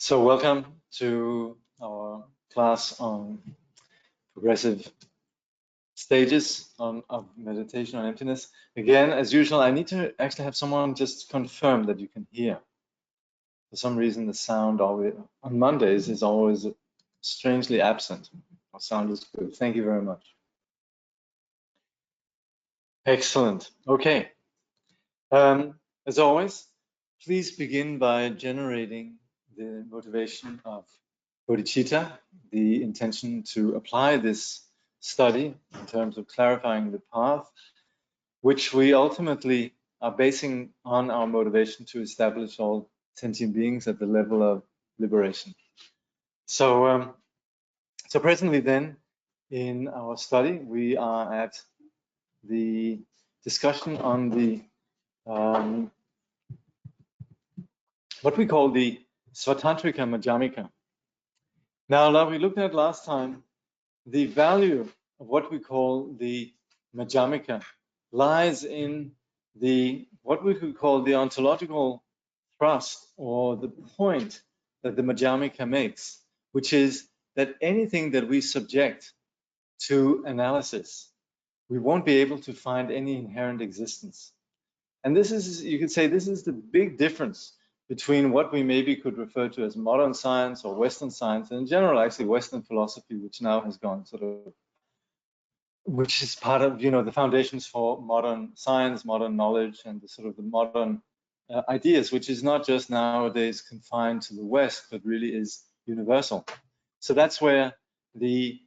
So welcome to our class on progressive stages of meditation on emptiness. Again, as usual, I need to actually have someone just confirm that you can hear. For some reason, the sound always, on Mondays is always strangely absent. Our sound is good. Thank you very much. Excellent. Okay. As always, please begin by generating the motivation of bodhicitta, the intention to apply this study in terms of clarifying the path, which we ultimately are basing on our motivation to establish all sentient beings at the level of liberation. So presently then, in our study, we are at the discussion on the what we call the Svatantrika Madhyamika. Now, like we looked at last time, the value of what we call the Madhyamika lies in the what we could call the ontological thrust, or the point that the Madhyamika makes, which is that anything that we subject to analysis, we won't be able to find any inherent existence. And this is, you could say, this is the big difference between what we maybe could refer to as modern science or Western science, and in general, actually Western philosophy, which now has gone sort of, which is part of, you know, the foundations for modern science, modern knowledge, and the sort of the modern ideas, which is not just nowadays confined to the West, but really is universal. So that's where the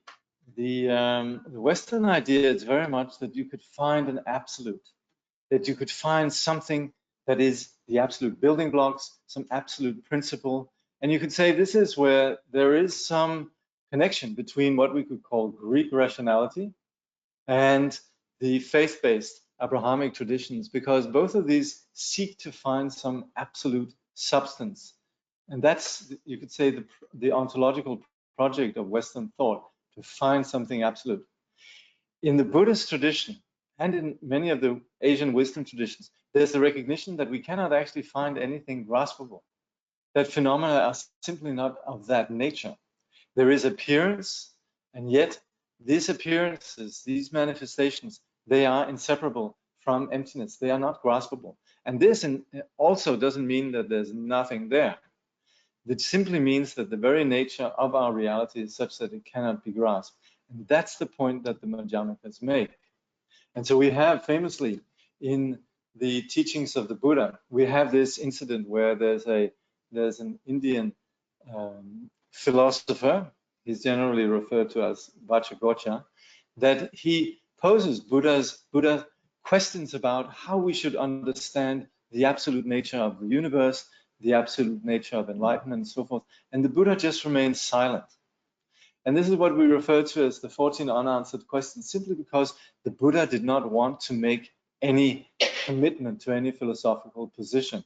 Western idea is very much that you could find an absolute, that you could find something that is the absolute building blocks, some absolute principle. And you could say this is where there is some connection between what we could call Greek rationality and the faith-based Abrahamic traditions, because both of these seek to find some absolute substance. And that's, you could say, the ontological project of Western thought, to find something absolute. In the Buddhist tradition, and in many of the Asian wisdom traditions, there's the recognition that we cannot actually find anything graspable, that phenomena are simply not of that nature. There is appearance, and yet these appearances, these manifestations, they are inseparable from emptiness. They are not graspable. And this also doesn't mean that there's nothing there. It simply means that the very nature of our reality is such that it cannot be grasped. And that's the point that the Madhyamikas make. And so we have famously in the teachings of the Buddha, we have this incident where there's an Indian philosopher, he's generally referred to as Vajragocha, that he poses Buddha questions about how we should understand the absolute nature of the universe, the absolute nature of enlightenment, and so forth. And the Buddha just remains silent. And this is what we refer to as the 14 unanswered questions, simply because the Buddha did not want to make any commitment to any philosophical position.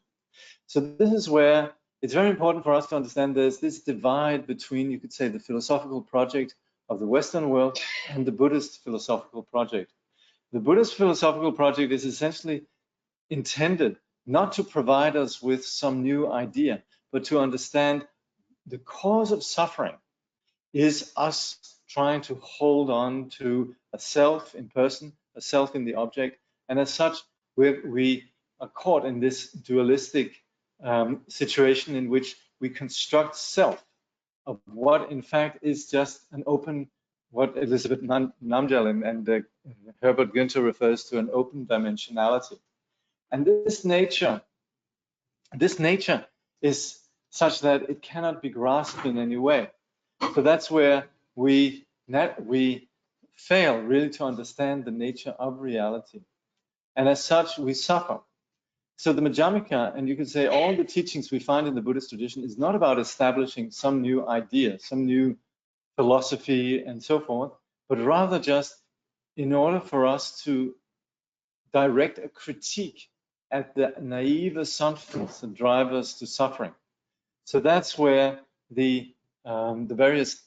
So this is where it's very important for us to understand there's this divide between, you could say, the philosophical project of the Western world and the Buddhist philosophical project. The Buddhist philosophical project is essentially intended not to provide us with some new idea, but to understand the cause of suffering is us trying to hold on to a self in person, a self in the object, and as such, we are caught in this dualistic situation in which we construct self of what in fact is just an open, what Elizabeth Namgyal and Herbert Günther refers to, an open dimensionality. And this nature is such that it cannot be grasped in any way. So that's where we fail really to understand the nature of reality. And as such, we suffer. So the Madhyamika, and you could say all the teachings we find in the Buddhist tradition, is not about establishing some new idea, some new philosophy and so forth, but rather just in order for us to direct a critique at the naive assumptions that drive us to suffering. So that's where the various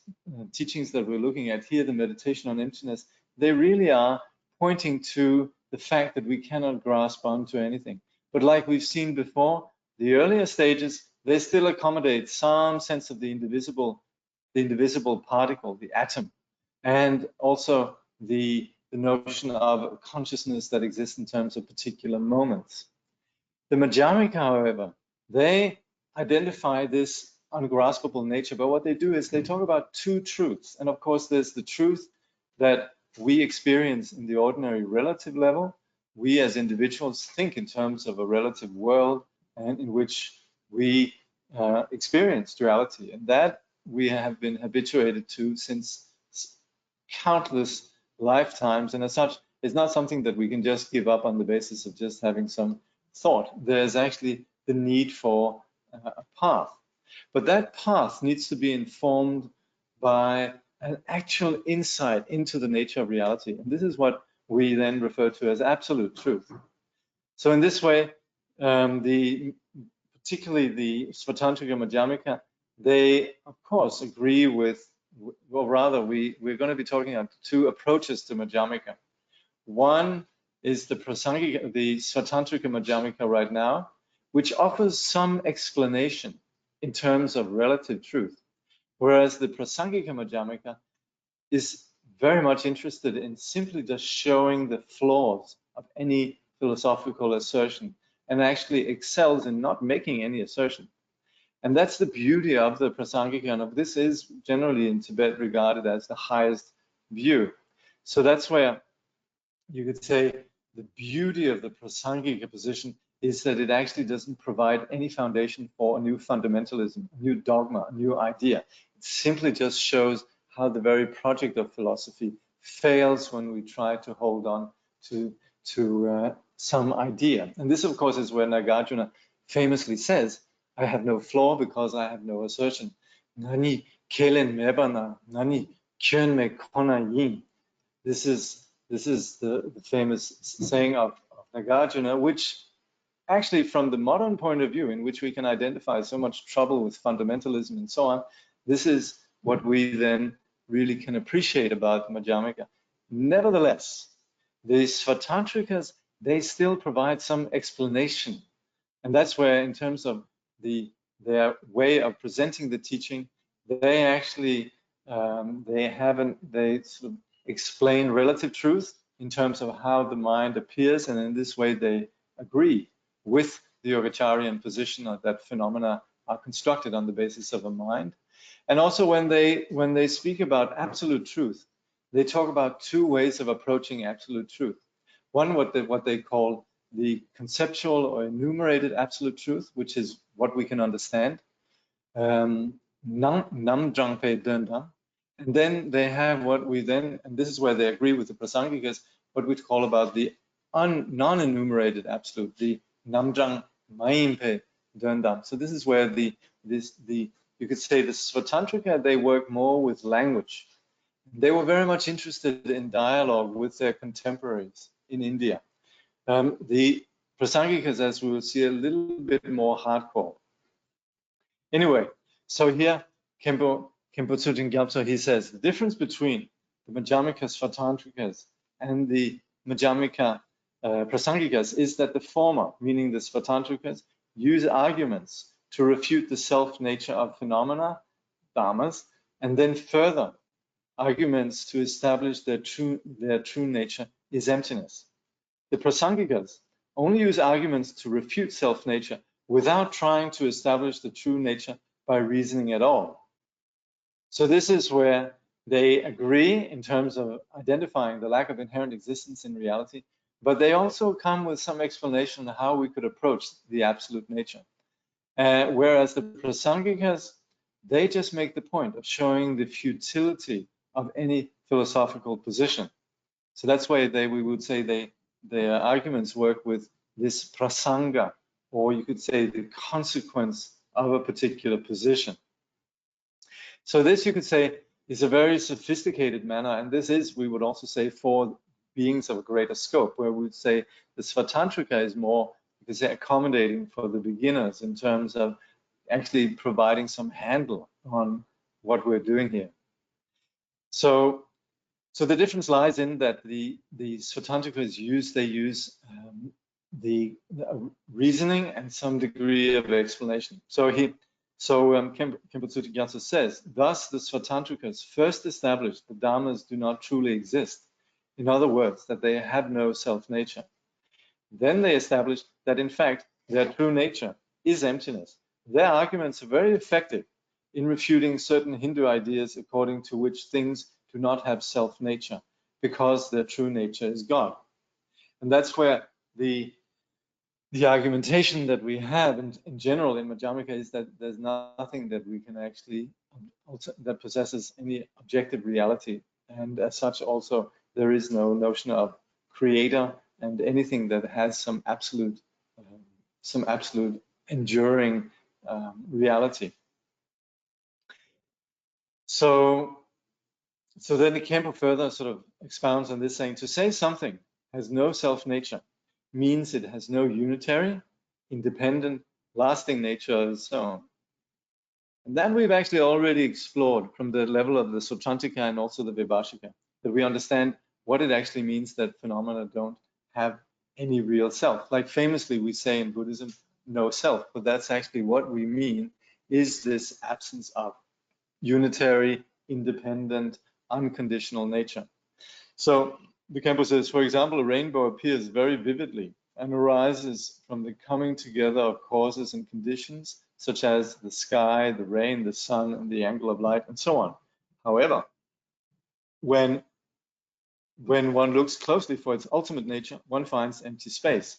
teachings that we're looking at here, the meditation on emptiness, they really are pointing to the fact that we cannot grasp onto anything. But like we've seen before, the earlier stages, they still accommodate some sense of the indivisible particle, the atom, and also the notion of consciousness that exists in terms of particular moments. The Madhyamika, however, they identify this ungraspable nature, but what they do is they talk about two truths. And of course, there's the truth that we experience in the ordinary relative level. We as individuals think in terms of a relative world and in which we experience duality. And that we have been habituated to since countless lifetimes. And as such, it's not something that we can just give up on the basis of just having some thought. There's actually the need for a path. But that path needs to be informed by an actual insight into the nature of reality. And this is what we then refer to as absolute truth. So in this way, particularly the Svatantrika Madhyamika, they of course agree with, well, rather we're going to be talking about two approaches to Madhyamika. One is the Prasangika, the Svatantrika Madhyamika right now, which offers some explanation in terms of relative truth, whereas the Prasangika Madhyamika is very much interested in simply just showing the flaws of any philosophical assertion and actually excels in not making any assertion. And that's the beauty of the Prasangika, and this is generally in Tibet regarded as the highest view. So that's where you could say the beauty of the Prasangika position is that it actually doesn't provide any foundation for a new fundamentalism, a new dogma, a new idea. It simply just shows how the very project of philosophy fails when we try to hold on to some idea. And this, of course, is where Nagarjuna famously says, I have no flaw because I have no assertion. Nani kelen mebana, nani kyun me kona yin. This is the famous saying of Nagarjuna, which actually from the modern point of view, in which we can identify so much trouble with fundamentalism and so on, this is what we then really can appreciate about Madhyamika. Nevertheless, the Svatantrikas, they still provide some explanation. And that's where, in terms of their way of presenting the teaching, they actually, they sort of explain relative truth in terms of how the mind appears. And in this way, they agree with the Yogacaryan position that phenomena are constructed on the basis of a mind. And also when they speak about absolute truth, they talk about two ways of approaching absolute truth. One, what they call the conceptual or enumerated absolute truth, which is what we can understand. Nam drangpe dendang. And then they have what we then, and this is where they agree with the Prasangikas, what we call about the non-enumerated absolute, the namdrang maimpe dendam. So this is where you could say the Svatantrika, they work more with language. They were very much interested in dialogue with their contemporaries in India. The Prasangikas, as we will see, a little bit more hardcore. Anyway, so here, Khenpo Tsultrim Gyamtso, he says, the difference between the Madhyamika Svatantrikas and the Madhyamika Prasangikas is that the former, meaning the Svatantrikas, use arguments to refute the self-nature of phenomena, dharmas, and then further arguments to establish their true nature is emptiness. The Prasangikas only use arguments to refute self-nature without trying to establish the true nature by reasoning at all. So this is where they agree in terms of identifying the lack of inherent existence in reality, but they also come with some explanation of how we could approach the absolute nature. Whereas the Prasangikas, they just make the point of showing the futility of any philosophical position. So that's why we would say their arguments work with this prasanga, or you could say the consequence of a particular position. So this, you could say, is a very sophisticated manner, and this is, we would also say, for beings of a greater scope, where we would say the Svatantrika is more, you could say, accommodating for the beginners in terms of actually providing some handle on what we're doing here. So the difference lies in that the Svatantrikas use reasoning and some degree of explanation. So Khenpo Tsultrim Gyamtso says, thus the Svatantrikas first established the Dhammas do not truly exist. In other words, that they have no self-nature. Then they established that in fact their true nature is emptiness. Their arguments are very effective in refuting certain Hindu ideas according to which things do not have self-nature because their true nature is God. And that's where the argumentation that we have in general in Madhyamaka is that there's nothing that we can actually that possesses any objective reality, and as such also there is no notion of creator and anything that has some absolute enduring reality. So then the Khenpo further sort of expounds on this, saying to say something has no self-nature means it has no unitary, independent, lasting nature of its own. And that we've actually already explored from the level of the Sutrantika and also the Vibhashika, that we understand what it actually means that phenomena don't have any real self. Like famously we say in Buddhism, no self, but that's actually what we mean is this absence of unitary, independent, unconditional nature. So the Khenpo says, for example, a rainbow appears very vividly and arises from the coming together of causes and conditions, such as the sky, the rain, the sun, and the angle of light, and so on. However, when one looks closely for its ultimate nature, one finds empty space.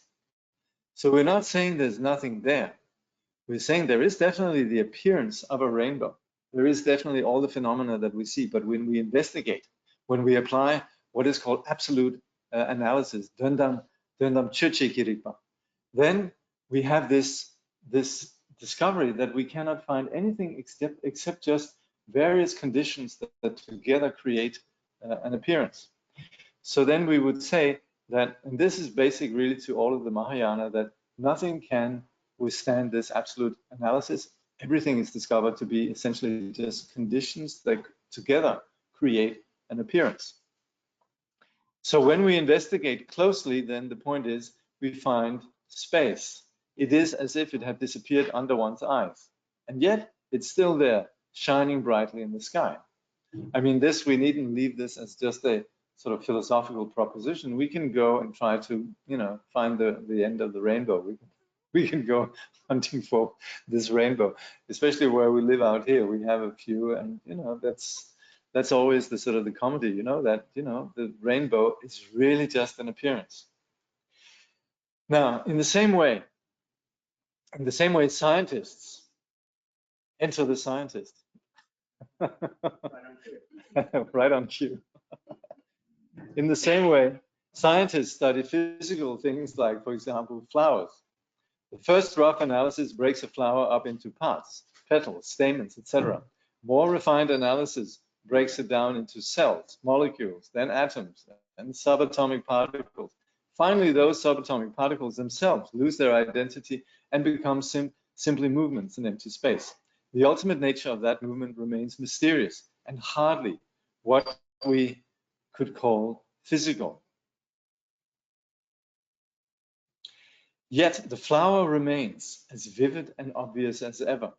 So we're not saying there's nothing there. We're saying there is definitely the appearance of a rainbow. There is definitely all the phenomena that we see, but when we investigate, when we apply what is called absolute analysis, then we have this discovery that we cannot find anything except just various conditions that together create an appearance. So then we would say that, and this is basic really to all of the Mahayana, that nothing can withstand this absolute analysis. Everything is discovered to be essentially just conditions that together create an appearance. So when we investigate closely, then the point is we find space. It is as if it had disappeared under one's eyes, and yet it's still there, shining brightly in the sky. I mean, we needn't leave this as just a sort of philosophical proposition. We can go and try to, find the end of the rainbow. We can go hunting for this rainbow, especially where we live out here. We have a few, and that's always the sort of the comedy, that the rainbow is really just an appearance. Now, in the same way, scientists enter the scientist. Right on cue. In the same way, scientists study physical things like, for example, flowers. The first rough analysis breaks a flower up into parts, petals, stamens, etc. More refined analysis breaks it down into cells, molecules, then atoms, and subatomic particles. Finally, those subatomic particles themselves lose their identity and become simply movements in empty space. The ultimate nature of that movement remains mysterious and hardly what we could call physical. Yet the flower remains as vivid and obvious as ever.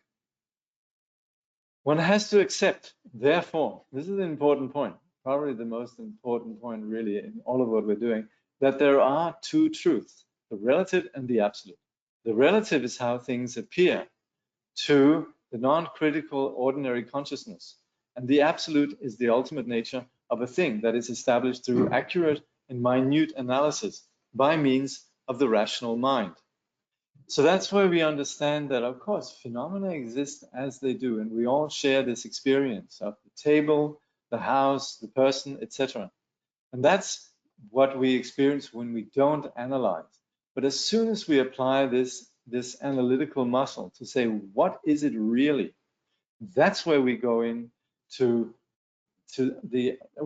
One has to accept, therefore, this is an important point, probably the most important point really in all of what we're doing, that there are two truths, the relative and the absolute. The relative is how things appear to the non-critical ordinary consciousness, and the absolute is the ultimate nature of a thing that is established through accurate and minute analysis by means of the rational mind. So that's where we understand that, of course, phenomena exist as they do, and we all share this experience of the table, the house, the person, etc. And that's what we experience when we don't analyze. But as soon as we apply this analytical muscle to say, what is it really? That's where we go into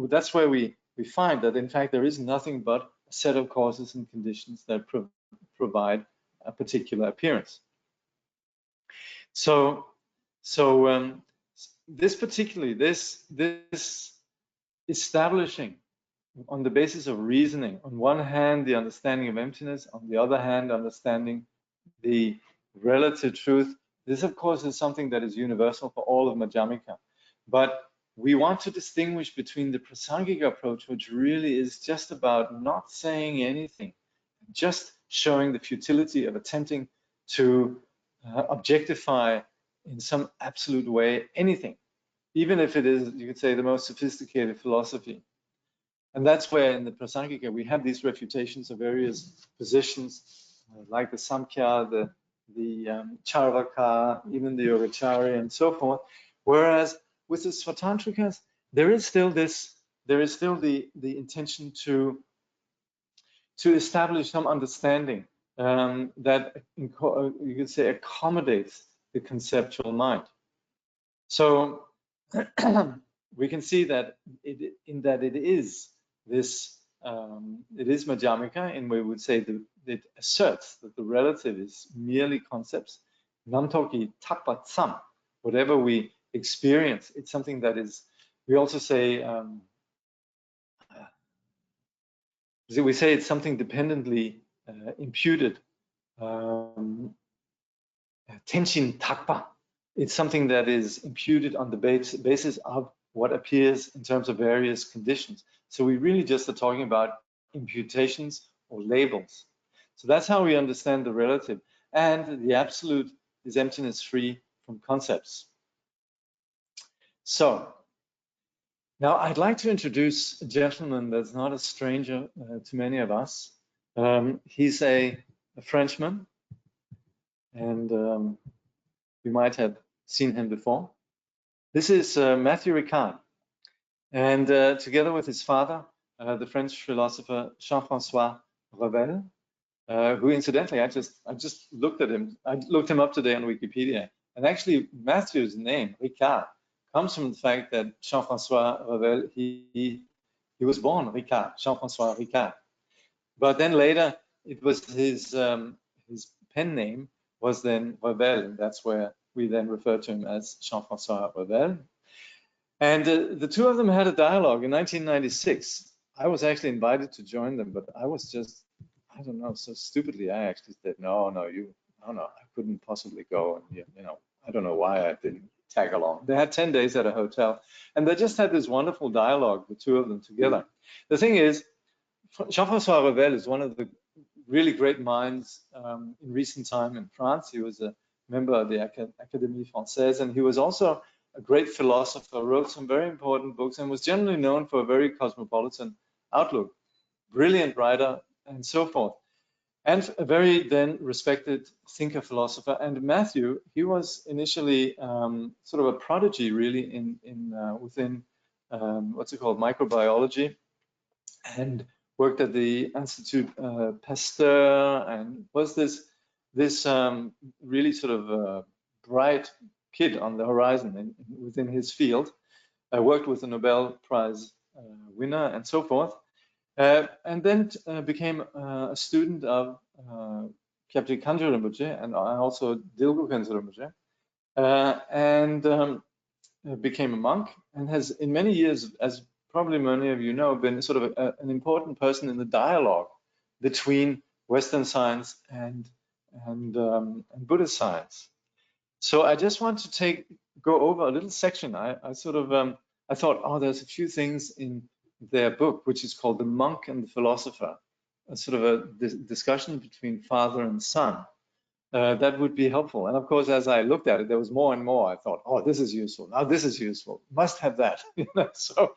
that's where we find that, in fact, there is nothing but a set of causes and conditions that provide a particular appearance. So this establishing on the basis of reasoning. On one hand, the understanding of emptiness, on the other hand, understanding the relative truth. This, of course, is something that is universal for all of Madhyamika. But we want to distinguish between the Prasangika approach, which really is just about not saying anything, just showing the futility of attempting to objectify in some absolute way anything, even if it is, you could say, the most sophisticated philosophy. And that's where in the Prasangika we have these refutations of various positions, like the Samkhya, the Charvaka, even the Yogacarya, and so forth. Whereas with the Svatantrikas, there is still the intention to establish some understanding that you could say accommodates the conceptual mind. So we can see that it is this, it is Madhyamika, and we would say that it asserts that the relative is merely concepts. Namtoki takpa tsam, whatever we experience, it's something that is, we also say, we say it's something dependently imputed. Tenshin takpa, it's something that is imputed on the basis of what appears in terms of various conditions. So we really just are talking about imputations or labels. So that's how we understand the relative. And the absolute is emptiness free from concepts. So now I'd like to introduce a gentleman that's not a stranger to many of us. He's a Frenchman, and you might have seen him before. This is Matthew Ricard, and together with his father, the French philosopher Jean-François Revel, who incidentally, I just looked at him. I looked him up today on Wikipedia, and actually Matthew's name, Ricard, comes from the fact that Jean-François Revel, he was born Ricard, Jean-François Ricard. But then later, it was his pen name was then Revel, and that's where we then refer to him as Jean-François Revel. And the two of them had a dialogue in 1996. I was actually invited to join them, but I was just, I don't know, so stupidly, I actually said, no, I couldn't possibly go. And, you know, I don't know why I didn't tag along. They had 10 days at a hotel, and they just had this wonderful dialogue, the two of them together. The thing is, Jean-François Revel is one of the really great minds in recent time in France. He was a member of the Académie Française, and he was also a great philosopher, wrote some very important books, and was generally known for a very cosmopolitan outlook. Brilliant writer, and so forth. And a very then respected thinker, philosopher. And Matthew, he was initially sort of a prodigy, really, within what's it called, microbiology, and worked at the Institute Pasteur, and was this really sort of bright kid on the horizon within his field. Worked with a Nobel Prize winner and so forth. And then became a student of Kyabje Kangyo Rinpoche and also Dilgo Khyentse Rinpoche, and became a monk, and has in many years, as probably many of you know, been sort of an important person in the dialogue between Western science and Buddhist science. So I just want to go over a little section. I thought, oh, there's a few things in their book, which is called The Monk and the Philosopher, a sort of a discussion between father and son. That would be helpful. And of course, as I looked at it, there was more and more. I thought, oh, this is useful. Now this is useful. Must have that. So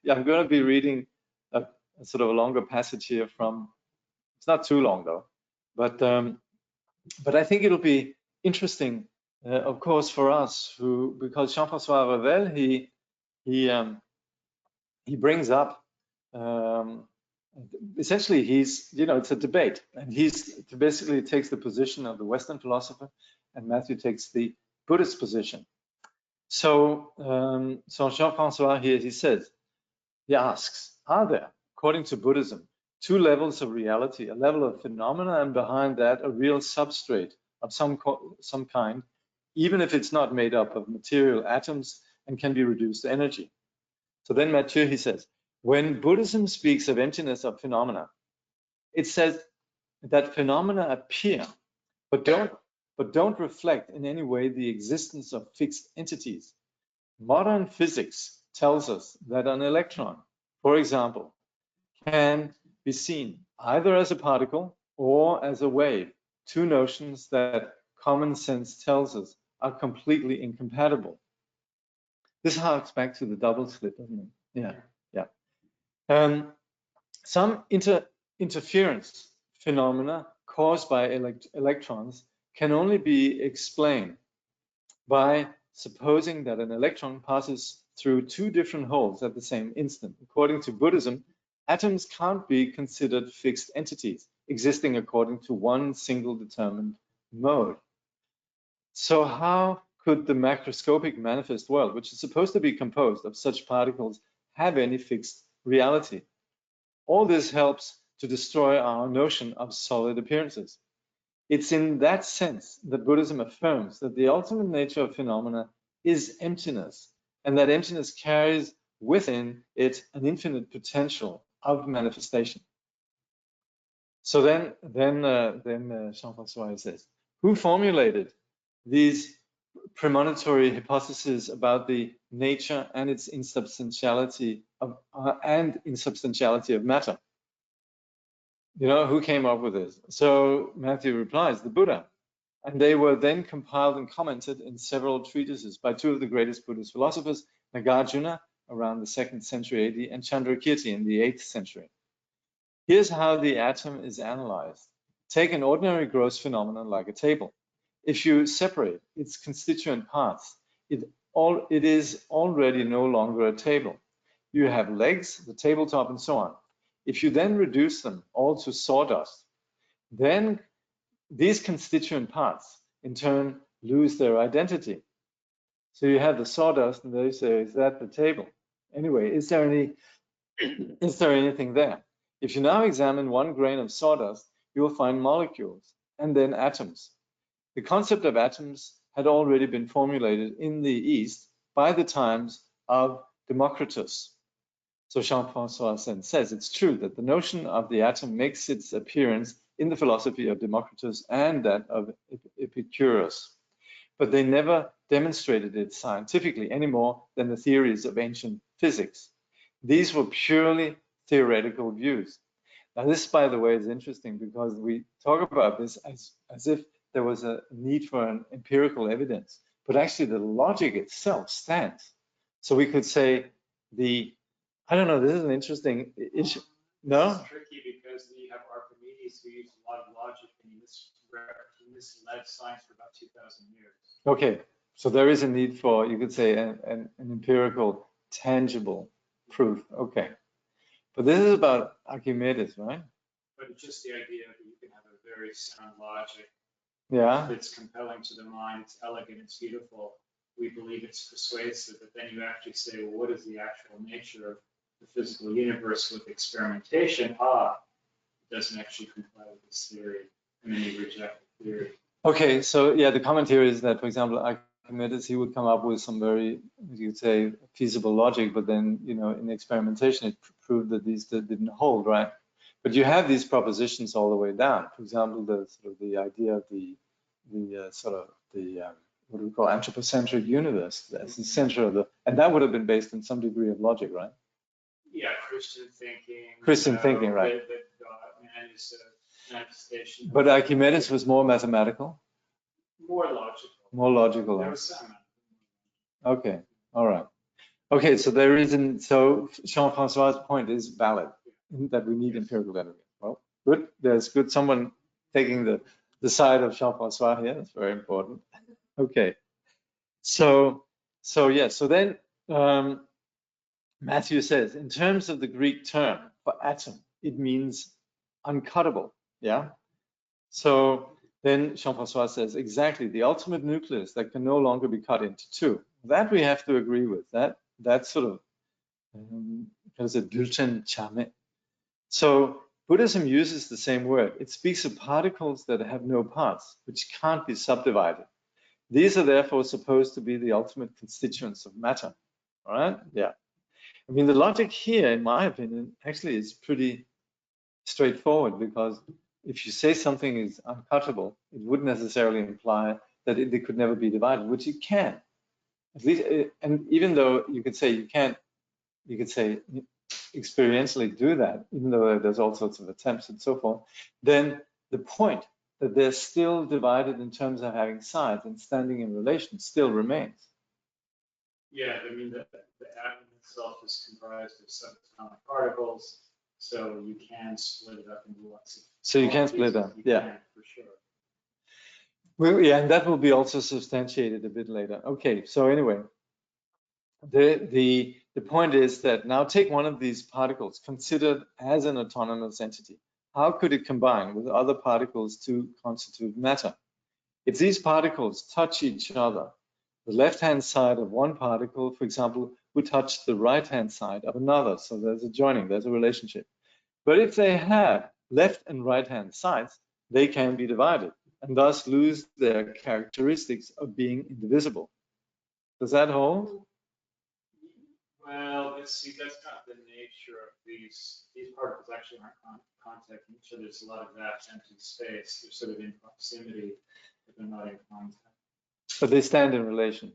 yeah, I'm going to be reading a sort of a longer passage here from. It's not too long though, but I think it'll be interesting, of course, for us because Jean-François Revel he brings up. Essentially, it's a debate, and he basically takes the position of the Western philosopher, and Matthew takes the Buddhist position. So Jean-François here, he asks, are there, according to Buddhism, two levels of reality, a level of phenomena, and behind that, a real substrate of some kind, even if it's not made up of material atoms and can be reduced to energy? So then Mathieu, he says, when Buddhism speaks of emptiness of phenomena, it says that phenomena appear, but don't reflect in any way the existence of fixed entities. Modern physics tells us that an electron, for example, can be seen either as a particle or as a wave, two notions that common sense tells us are completely incompatible. This harks back to the double slit, doesn't it? Yeah. Some interference phenomena caused by electrons can only be explained by supposing that an electron passes through two different holes at the same instant. According to Buddhism, atoms can't be considered fixed entities, existing according to one single determined mode. So how could the macroscopic manifest world, which is supposed to be composed of such particles, have any fixed reality? All this helps to destroy our notion of solid appearances. It's in that sense that Buddhism affirms that the ultimate nature of phenomena is emptiness, and that emptiness carries within it an infinite potential of manifestation. So then Jean-François says, who formulated these premonitory hypotheses about the nature and its insubstantiality of matter? You know, who came up with this? So Matthew replies, the Buddha. And they were then compiled and commented in several treatises by two of the greatest Buddhist philosophers, Nagarjuna around the 2nd century AD and Chandrakirti in the 8th century. Here's how the atom is analyzed. Take an ordinary gross phenomenon like a table. If you separate its constituent parts, it is already no longer a table. You have legs, the tabletop, and so on. If you then reduce them all to sawdust, then these constituent parts in turn lose their identity. So you have the sawdust and they say, is that the table? Anyway, is there anything there? If you now examine one grain of sawdust, you will find molecules and then atoms. The concept of atoms had already been formulated in the East by the times of Democritus. So Jean-François says it's true that the notion of the atom makes its appearance in the philosophy of Democritus and that of Epicurus, but they never demonstrated it scientifically any more than the theories of ancient physics. These were purely theoretical views. Now this, by the way, is interesting because we talk about this as if there was a need for an empirical evidence, but actually the logic itself stands. So we could say I don't know, this is an interesting issue. No? It's tricky because you have Archimedes who used a lot of logic and he misled science for about 2,000 years. Okay, so there is a need for, you could say, an empirical, tangible proof. Okay. But this is about Archimedes, right? But it's just the idea that you can have a very sound logic. Yeah. It's compelling to the mind, it's elegant, it's beautiful. We believe it's persuasive, but then you actually say, well, what is the actual nature of the physical universe with experimentation? It doesn't actually comply with this theory, and then you reject the theory. Okay, so yeah, the comment here is that, for example, Archimedes, he would come up with some very, you'd say, feasible logic, but then, you know, in experimentation, it proved that these didn't hold, right? But you have these propositions all the way down. For example, the idea of the what do we call anthropocentric universe as the center of the, and that would have been based on some degree of logic, right? Yeah, Christian thinking. Christian thinking, right? That man is a manifestation. But Archimedes was more mathematical? More logical. More logical. There was some. Okay, all right. Okay, so there isn't, so Jean-François' point is valid, that we need empirical evidence. Well, good, there's good, someone taking the side of Jean-François here, that's very important. Okay, so then Matthew says, in terms of the Greek term for atom, it means uncuttable, yeah? So then Jean-François says, exactly, the ultimate nucleus that can no longer be cut into two. That we have to agree with, that sort of, there's a dulchen chame. So Buddhism uses the same word. It speaks of particles that have no parts, which can't be subdivided. These are therefore supposed to be the ultimate constituents of matter, all right? Yeah. I mean, the logic here, in my opinion, actually is pretty straightforward, because if you say something is uncuttable, it wouldn't necessarily imply that it could never be divided, which it can. At least, and even though you could say you can't, you could say experientially do that, even though there's all sorts of attempts and so forth, then the point that they're still divided in terms of having sides and standing in relation still remains. Yeah, I mean, the atom itself is comprised of subatomic particles, so you can split it up into lots of. So you can split it up, yeah. Can, for sure. Well, yeah, and that will be also substantiated a bit later. Okay, so anyway, the point is that now take one of these particles considered as an autonomous entity. How could it combine with other particles to constitute matter? If these particles touch each other, the left-hand side of one particle, for example, would touch the right-hand side of another. So there's a joining, there's a relationship. But if they have left and right-hand sides, they can be divided and thus lose their characteristics of being indivisible. Does that hold? Well, let's see, that's not the nature of these particles actually aren't contacting each other. There's a lot of vast empty space. They're sort of in proximity, but they're not in contact. But they stand in relation.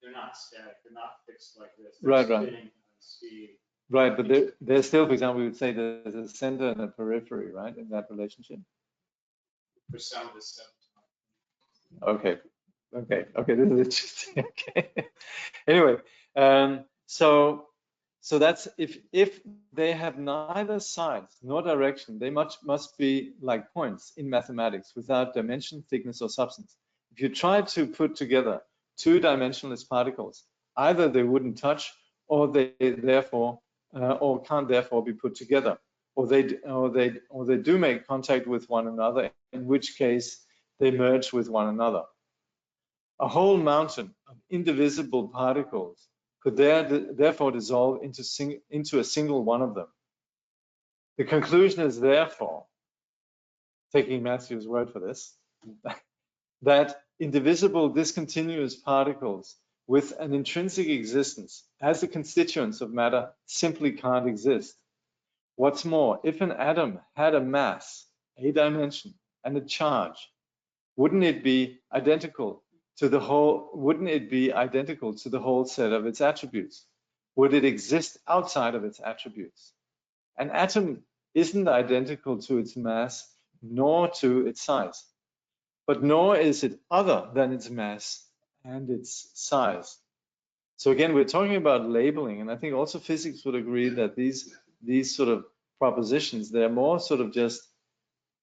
They're not static. They're not fixed like this. They're spinning right. at speed. Right, but they're still, for example, we would say there's a center and a periphery, right, in that relationship. For some of the stuff. Okay, this is interesting. Okay, anyway, so that's if they have neither sides nor direction, they must be like points in mathematics without dimension, thickness, or substance. If you try to put together two dimensionless particles, either they wouldn't touch, or they therefore or can't therefore be put together, or they do make contact with one another, in which case they merge with one another. A whole mountain of indivisible particles could therefore dissolve into a single one of them. The conclusion is therefore, taking Matthew's word for this, that indivisible discontinuous particles with an intrinsic existence as the constituents of matter simply can't exist. What's more, if an atom had a mass, a dimension, and a charge, wouldn't it be identical to the whole set of its attributes? Would it exist outside of its attributes? An atom isn't identical to its mass nor to its size, but nor is it other than its mass and its size. So again, we're talking about labeling, and I think also physics would agree that these sort of propositions, they're more sort of just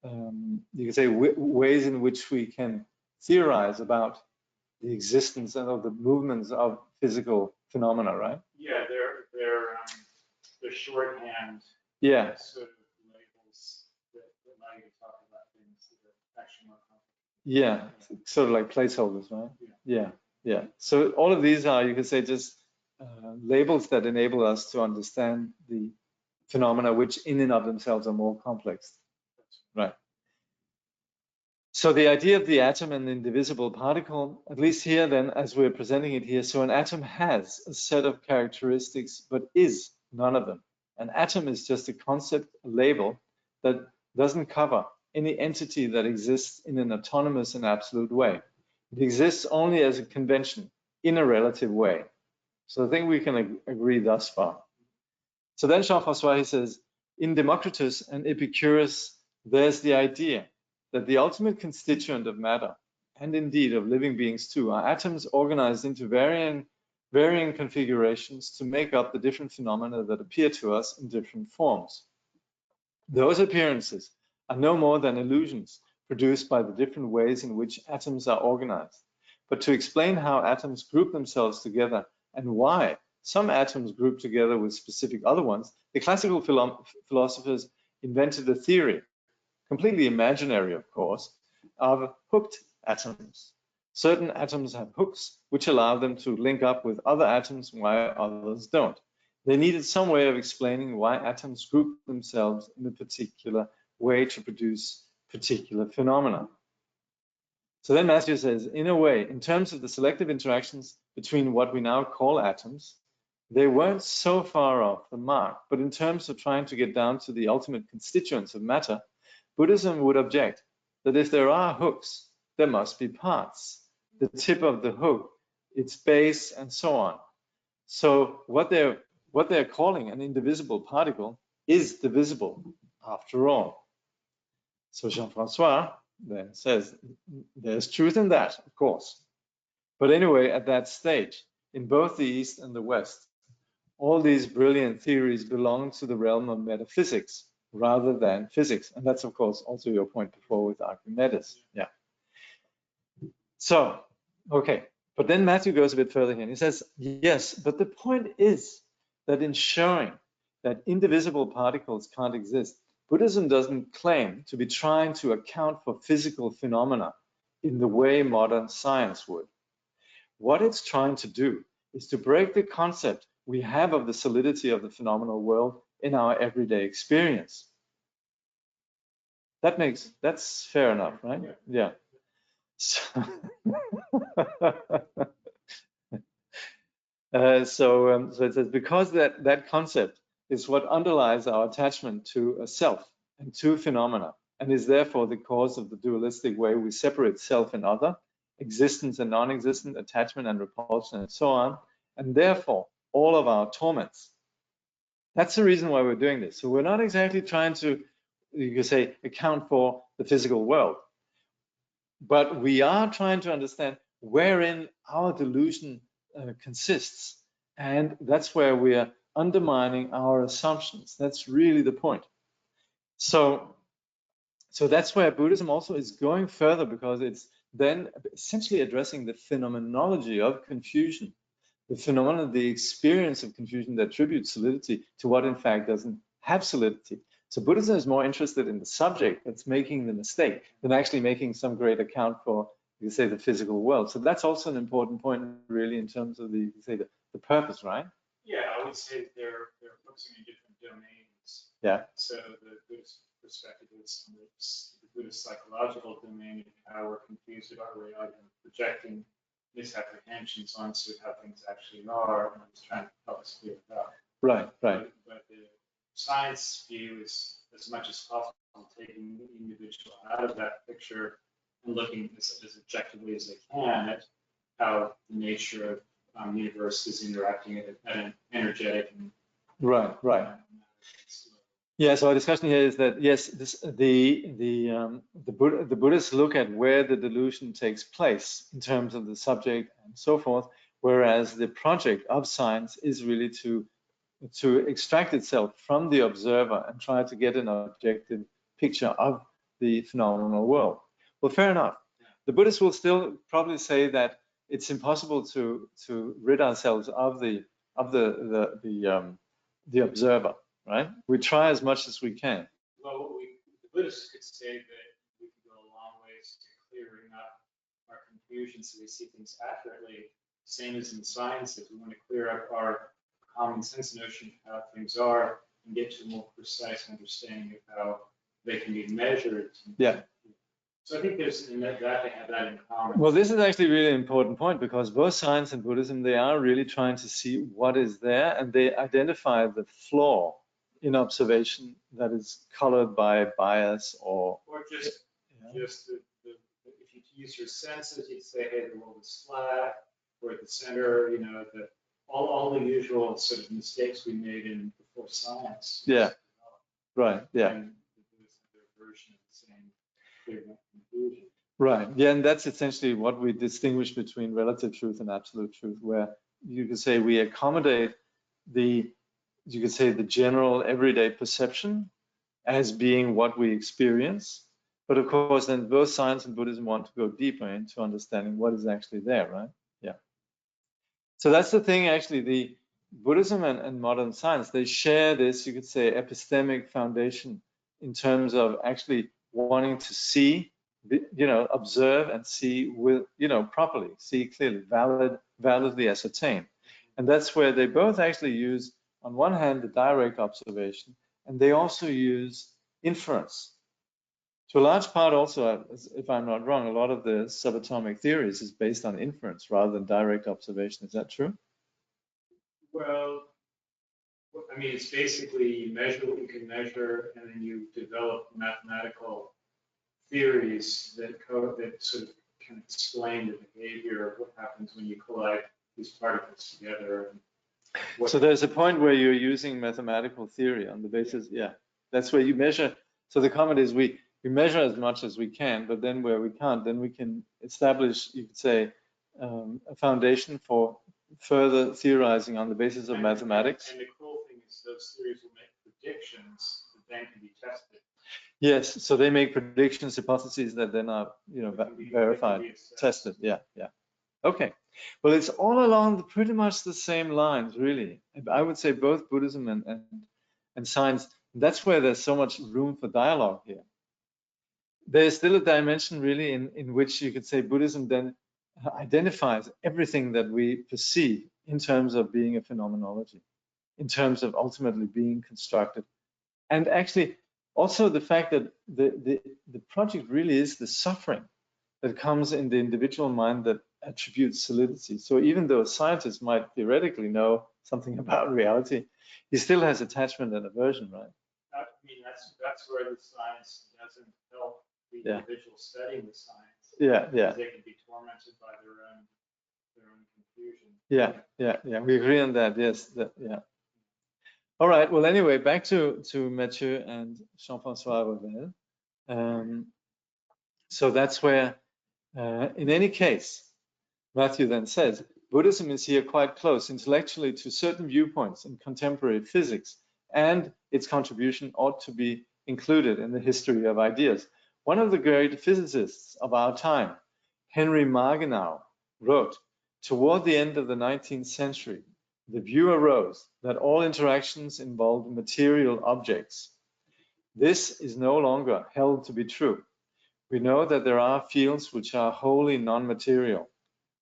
you can say ways in which we can theorize about the existence and of the movements of physical phenomena, right? Yeah, they're shorthand. Yeah. Sort of labels that allow you to talk about things that are actually more complicated. Yeah, sort of like placeholders, right? Yeah. So all of these are, you could say, just labels that enable us to understand the phenomena which in and of themselves are more complex. Right. So the idea of the atom and the indivisible particle, at least here then, as we're presenting it here, so an atom has a set of characteristics, but is none of them. An atom is just a concept, a label, that doesn't cover any entity that exists in an autonomous and absolute way. It exists only as a convention in a relative way. So I think we can agree thus far. So then Jean-François, he says, in Democritus and Epicurus, there's the idea that the ultimate constituent of matter, and indeed of living beings too, are atoms organized into varying configurations to make up the different phenomena that appear to us in different forms. Those appearances are no more than illusions produced by the different ways in which atoms are organized. But to explain how atoms group themselves together and why some atoms group together with specific other ones, the classical philosophers invented a theory, completely imaginary, of course, of hooked atoms. Certain atoms have hooks which allow them to link up with other atoms while others don't. They needed some way of explaining why atoms group themselves in a particular way to produce particular phenomena. So then Matthew says, in a way, in terms of the selective interactions between what we now call atoms, they weren't so far off the mark. But in terms of trying to get down to the ultimate constituents of matter, Buddhism would object that if there are hooks, there must be parts. The tip of the hook, its base, and so on. So what they're calling an indivisible particle is divisible after all. So Jean-François then says there's truth in that, of course. But anyway, at that stage, in both the East and the West, all these brilliant theories belong to the realm of metaphysics rather than physics. And that's, of course, also your point before with Archimedes. Yeah. So, okay. But then Matthew goes a bit further here and he says, yes, but the point is that in showing that indivisible particles can't exist, Buddhism doesn't claim to be trying to account for physical phenomena in the way modern science would. What it's trying to do is to break the concept we have of the solidity of the phenomenal world in our everyday experience. That's fair enough, right? Yeah. So, so it says, because that concept is what underlies our attachment to a self and to phenomena, and is therefore the cause of the dualistic way we separate self and other, existence and non-existent, attachment and repulsion, and so on, and therefore all of our torments. That's the reason why we're doing this. So we're not exactly trying to, you could say, account for the physical world, but we are trying to understand wherein our delusion consists, and that's where we are undermining our assumptions. That's really the point. So that's where Buddhism also is going further, because it's then essentially addressing the phenomenology of confusion, the phenomenon, the experience of confusion that attributes solidity to what in fact doesn't have solidity. So Buddhism is more interested in the subject that's making the mistake than actually making some great account for, you say, the physical world. So that's also an important point, really, in terms of the purpose, right? Yeah, I would say that they're focusing on different domains. Yeah. So the Buddhist perspective is on the Buddhist psychological domain, how we're confused about reality and projecting misapprehensions onto how things actually are, and it's trying to help us clear it up. Right, right. But the science view is, as much as possible, taking the individual out of that picture and looking as objectively as they can at how the nature of the universe is interacting at an energetic and right. Yeah, so our discussion here is that, yes, the Buddhists look at where the delusion takes place in terms of the subject and so forth, whereas the project of science is really to extract itself from the observer and try to get an objective picture of the phenomenal world. Well, fair enough. The Buddhists will still probably say that it's impossible to rid ourselves of the observer, right? We try as much as we can. Well, the Buddhists could say that we can go a long ways to clearing up our confusion so we see things accurately. Same as in sciences, we want to clear up our common sense notion of how things are and get to a more precise understanding of how they can be measured. Yeah. So I think there's that they have that in common. Well, this is actually a really important point, because both science and Buddhism, they are really trying to see what is there, and they identify the flaw in observation that is colored by bias or just if you use your senses, you'd say, hey, the world is flat, or at the center, you know, all the usual sort of mistakes we made in before science. Yeah. Right. Yeah. And their version of the same clear conclusion. Right. Yeah, and that's essentially what we distinguish between relative truth and absolute truth, where you could say we accommodate the general everyday perception as being what we experience. But of course, then both science and Buddhism want to go deeper into understanding what is actually there, right? Yeah. So that's the thing, actually, the Buddhism and modern science, they share this, you could say, epistemic foundation in terms of actually wanting to see, observe and see with, properly, see clearly, validly ascertain. And that's where they both actually use, on one hand, the direct observation, and they also use inference. To a large part also, if I'm not wrong, a lot of the subatomic theories is based on inference rather than direct observation. Is that true? Well, I mean, it's basically you measure what you can measure, and then you develop mathematical theories that sort of can explain the behavior of what happens when you collide these particles together. So there's a point where you're using mathematical theory on the basis, yeah, that's where you measure. So the comment is we measure as much as we can, but then where we can't, then we can establish, you could say, a foundation for further theorizing on the basis of mathematics. And the cool thing is those theories will make predictions that then can be tested. Yes, so they make predictions, hypotheses that then are, verified, tested. Yeah, yeah. Okay. Well, it's all along pretty much the same lines, really. I would say both Buddhism and science. That's where there's so much room for dialogue here. There's still a dimension, really, in which you could say Buddhism then identifies everything that we perceive in terms of being a phenomenology, in terms of ultimately being constructed. And actually, also the fact that the project really is the suffering that comes in the individual mind that attributes solidity. So even though a scientist might theoretically know something about reality, he still has attachment and aversion, right? I mean, that's where the science doesn't help the individual studying the science. Yeah, yeah. They can be tormented by their own confusion. Yeah, yeah, yeah. We agree on that. Yes, yeah. All right. Well, anyway, back to Mathieu and Jean-François Revel. So that's where, in any case, Matthew then says, Buddhism is here quite close intellectually to certain viewpoints in contemporary physics, and its contribution ought to be included in the history of ideas. One of the great physicists of our time, Henry Margenau, wrote, toward the end of the 19th century, the view arose that all interactions involved material objects. This is no longer held to be true. We know that there are fields which are wholly non-material.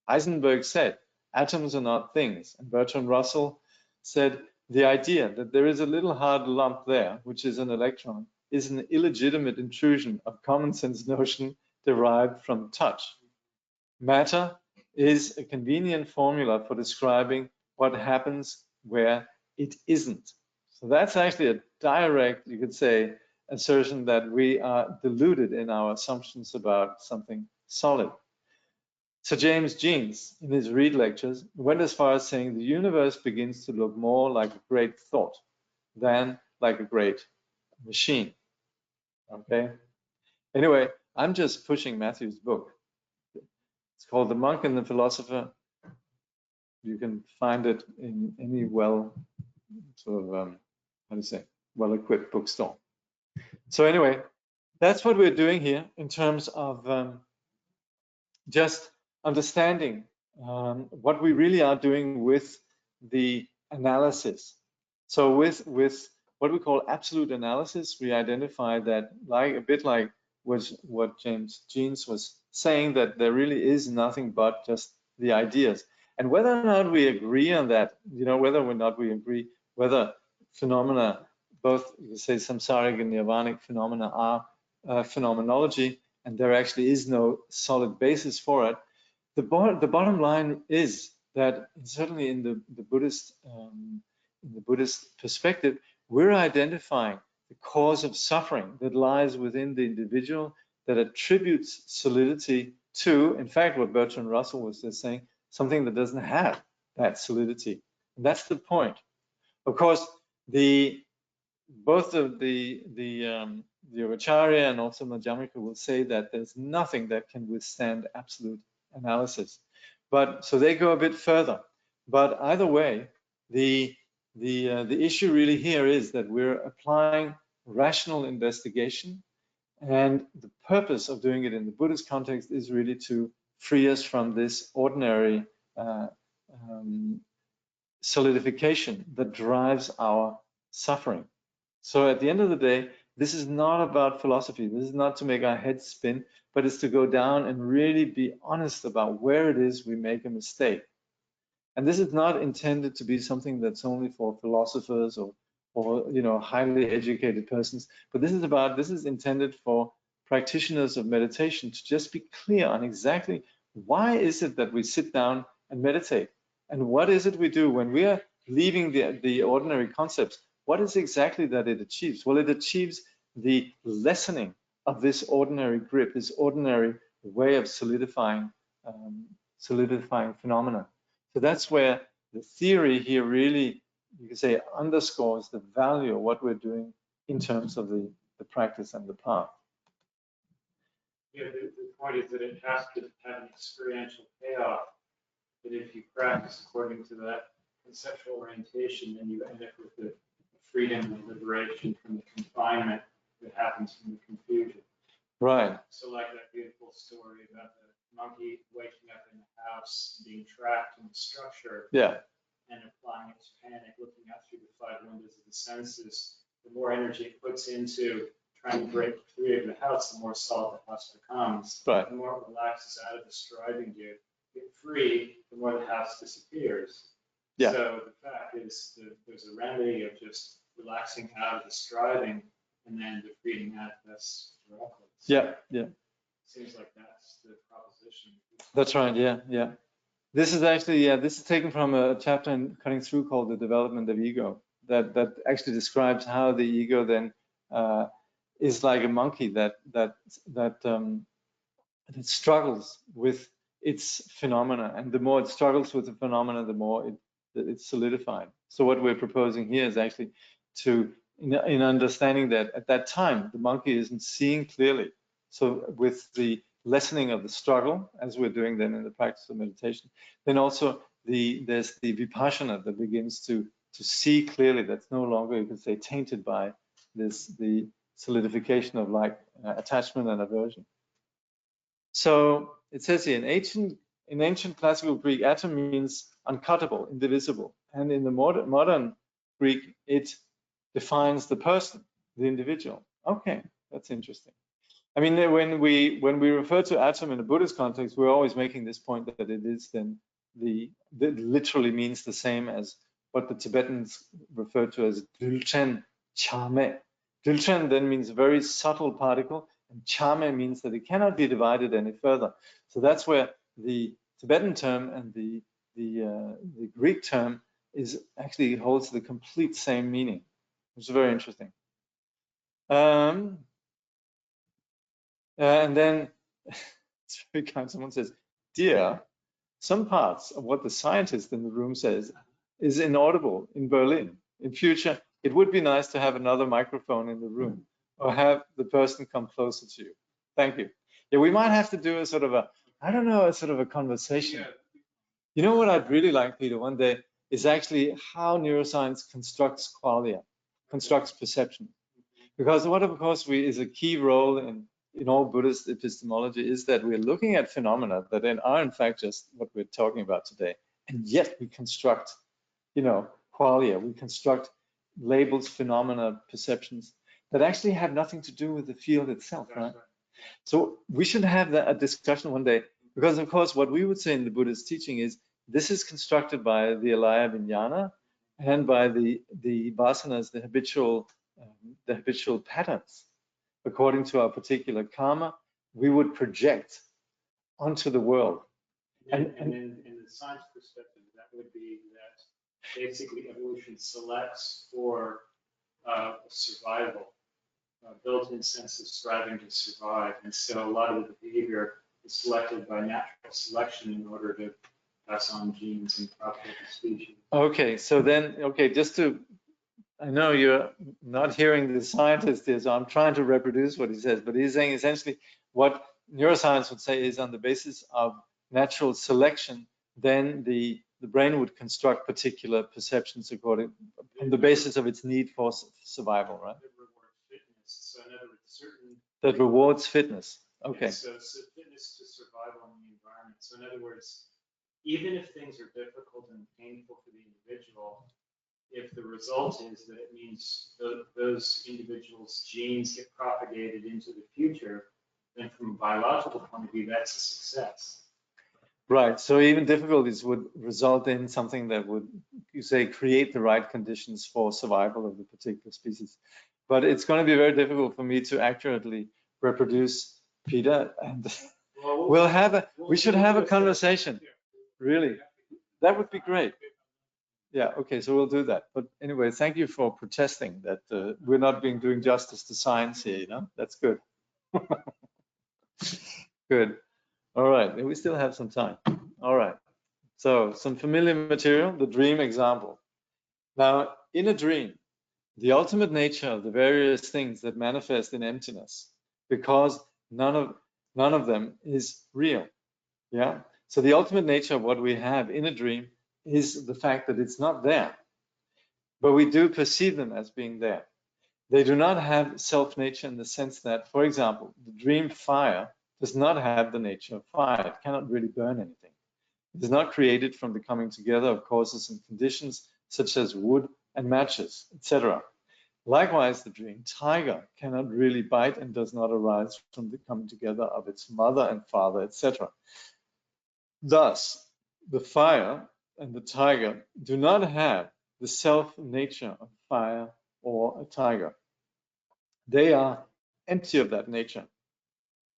Heisenberg said, atoms are not things, and Bertrand Russell said, the idea that there is a little hard lump there, which is an electron, is an illegitimate intrusion of common sense notion derived from touch. Matter is a convenient formula for describing what happens where it isn't. So that's actually a direct, you could say, assertion that we are deluded in our assumptions about something solid. Sir James Jeans, in his Reed lectures, went as far as saying the universe begins to look more like a great thought than like a great machine. Okay? Anyway, I'm just pushing Matthew's book. It's called The Monk and the Philosopher. You can find it in any well-equipped bookstore. So anyway, that's what we're doing here in terms of just understanding what we really are doing with the analysis. So with what we call absolute analysis, we identify that, like a bit like what James Jeans was saying, that there really is nothing but just the ideas. And whether or not we agree on that, whether or not we agree whether phenomena, both you say samsaric and nirvanic phenomena, are phenomenology, and there actually is no solid basis for it. The bottom line is that certainly in the Buddhist perspective, we're identifying the cause of suffering that lies within the individual, that attributes solidity to, in fact, what Bertrand Russell was just saying, something that doesn't have that solidity. And that's the point. Of course, both of the Yogacarya and also Madhyamika will say that there's nothing that can withstand absolute analysis. But so they go a bit further. But either way, the issue really here is that we're applying rational investigation, and the purpose of doing it in the Buddhist context is really to free us from this ordinary solidification that drives our suffering. So at the end of the day, this is not about philosophy. This is not to make our heads spin, but it's to go down and really be honest about where it is we make a mistake. And this is not intended to be something that's only for philosophers or highly educated persons, but this is intended for practitioners of meditation to just be clear on exactly why is it that we sit down and meditate, and what is it we do when we are leaving the ordinary concepts, what is exactly that it achieves? Well, it achieves the lessening of this ordinary grip, this ordinary way of solidifying phenomena. So that's where the theory here really, you can say, underscores the value of what we're doing in terms of the practice and the path. Yeah, the point is that it has to have an experiential payoff. That if you practice according to that conceptual orientation, then you end up with the freedom and liberation from the confinement that happens from the confusion. Right. So like that beautiful story about the monkey waking up in the house, being trapped in the structure, yeah, and applying its panic, looking out through the 5 windows of the senses. The more energy it puts into trying to break free of the house, the more solid the house becomes. Right. The more it relaxes out of the striving to get free, the more the house disappears. Yeah. So the fact is that there's a remedy of just relaxing out of the striving and then the freedom manifests directly. So yeah, yeah. Seems like that's the proposition. That's right. Yeah, yeah. This is actually, this is taken from a chapter in Cutting Through called The Development of Ego, that actually describes how the ego then is like a monkey that struggles with its phenomena, and the more it struggles with the phenomena, the more it's solidified. So what we're proposing here is actually to, in understanding that at that time the monkey isn't seeing clearly. So with the lessening of the struggle, as we're doing then in the practice of meditation, then also there's the vipassana that begins to see clearly. That's no longer, you could say, tainted by the solidification of like attachment and aversion. So it says here, in ancient classical Greek, atom means uncuttable, indivisible, and in the modern Greek, it defines the person, the individual. Okay, that's interesting. I mean, when we refer to atom in a Buddhist context, we're always making this point that it is then that literally means the same as what the Tibetans refer to as dulchen chame. Dulchen then means a very subtle particle, and chame means that it cannot be divided any further. So that's where the Tibetan term and the Greek term is actually holds the complete same meaning, which is very interesting. And then it's very kind. Someone says, "Dear, some parts of what the scientist in the room says is inaudible in Berlin. In future, it would be nice to have another microphone in the room, or have the person come closer to you. Thank you." Yeah, we might have to do a sort of a conversation. Yeah. You know what I'd really like, Peter, one day is actually how neuroscience constructs qualia, constructs perception. Because what, of course, is a key role in all Buddhist epistemology is that we're looking at phenomena that are in fact just what we're talking about today, and yet we construct, qualia. We construct labels, phenomena, perceptions that actually have nothing to do with the field itself, right? So we should have a discussion one day, because of course what we would say in the Buddhist teaching is this is constructed by the alaya vijnana and by the vasanas, the habitual patterns. According to our particular karma, we would project onto the world. And in the science perspective, that would be that basically evolution selects for survival, built-in sense of striving to survive. And so a lot of the behavior is selected by natural selection in order to pass on genes and propagate the species. Okay, so then, I know you're not hearing the scientist here, so I'm trying to reproduce what he says, but he's saying essentially what neuroscience would say is on the basis of natural selection, then the brain would construct particular perceptions on the basis of its need for survival, right? So in other words, that rewards fitness. Okay. Yeah, so fitness to survival in the environment. So in other words, even if things are difficult and painful for the individual, if the result is that it means those individuals' genes get propagated into the future, then from a biological point of view, that's a success. Right. So even difficulties would result in something that would, you say, create the right conditions for survival of the particular species. But it's going to be very difficult for me to accurately reproduce, Peter, and we should have a conversation. Really, that would be great. Yeah, okay, so we'll do that. But anyway, thank you for protesting that we're not doing justice to science here, you know? That's good. Good. All right, we still have some time. All right, so some familiar material, the dream example. Now, in a dream, the ultimate nature of the various things that manifest in emptiness, because none of them is real. Yeah. So the ultimate nature of what we have in a dream is the fact that it's not there, but we do perceive them as being there. They do not have self-nature in the sense that, for example, the dream fire does not have the nature of fire. It cannot really burn anything. It is not created from the coming together of causes and conditions such as wood and matches, etc. Likewise, the dream tiger cannot really bite and does not arise from the coming together of its mother and father, etc. Thus, the fire and the tiger do not have the self-nature of fire or a tiger. They are empty of that nature.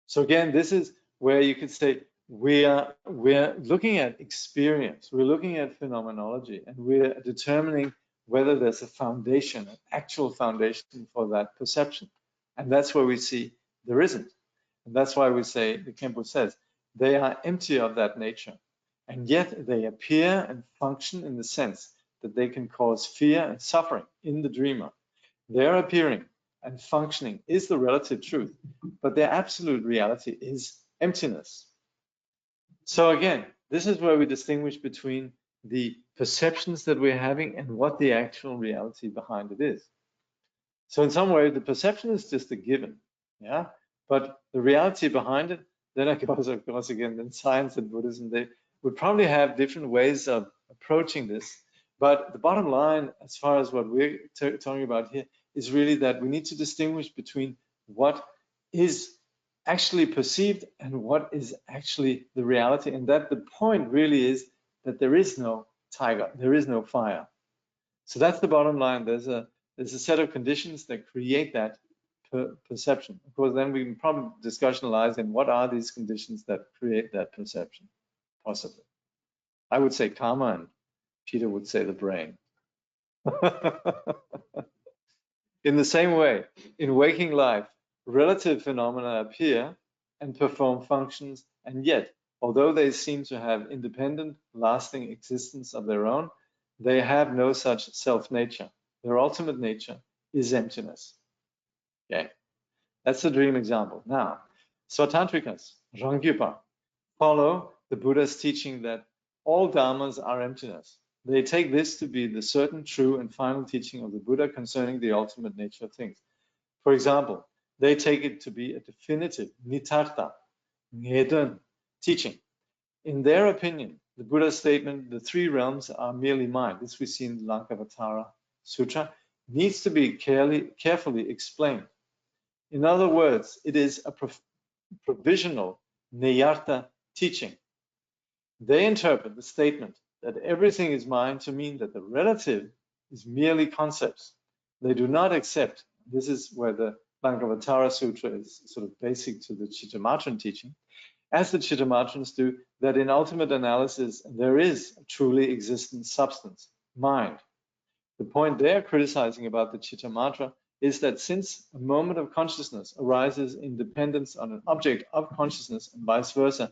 So again, this is where you could say we're looking at experience, we're looking at phenomenology, and we're determining whether there's a foundation, an actual foundation for that perception. And that's where we see there isn't. And that's why we say, the Khenpo says, they are empty of that nature. And yet they appear and function in the sense that they can cause fear and suffering in the dreamer. Their appearing and functioning is the relative truth, but their absolute reality is emptiness. So again, this is where we distinguish between the perceptions that we're having and what the actual reality behind it is. So in some way, the perception is just a given, yeah? But the reality behind it, then of course, again, in science and Buddhism, they would probably have different ways of approaching this. But the bottom line, as far as what we're talking about here, is really that we need to distinguish between what is actually perceived and what is actually the reality. And that the point really is that there is no tiger, there is no fire. So that's the bottom line. There's a set of conditions that create that perception. Of course, then we can probably discussion lies in what are these conditions that create that perception, possibly. I would say karma, and Peter would say the brain. In the same way, in waking life, relative phenomena appear and perform functions, and yet, although they seem to have independent, lasting existence of their own, they have no such self-nature. Their ultimate nature is emptiness. Okay, that's the dream example. Now, Svatantrikas, Ranggyupa, follow the Buddha's teaching that all dharmas are emptiness. They take this to be the certain, true, and final teaching of the Buddha concerning the ultimate nature of things. For example, they take it to be a definitive, nitartha, ngedun, teaching. In their opinion, the Buddha's statement, the three realms are merely mind, this we see in the Lankavatara Sutra, needs to be carefully explained. In other words, it is a provisional niyartha teaching. They interpret the statement that everything is mind to mean that the relative is merely concepts. They do not accept, this is where the Lankavatara Sutra is sort of basic to the Chittamatran teaching, as the Chittamatrans do, that in ultimate analysis there is a truly existent substance, mind. The point they're criticizing about the Chittamatra is that since a moment of consciousness arises in dependence on an object of consciousness and vice versa,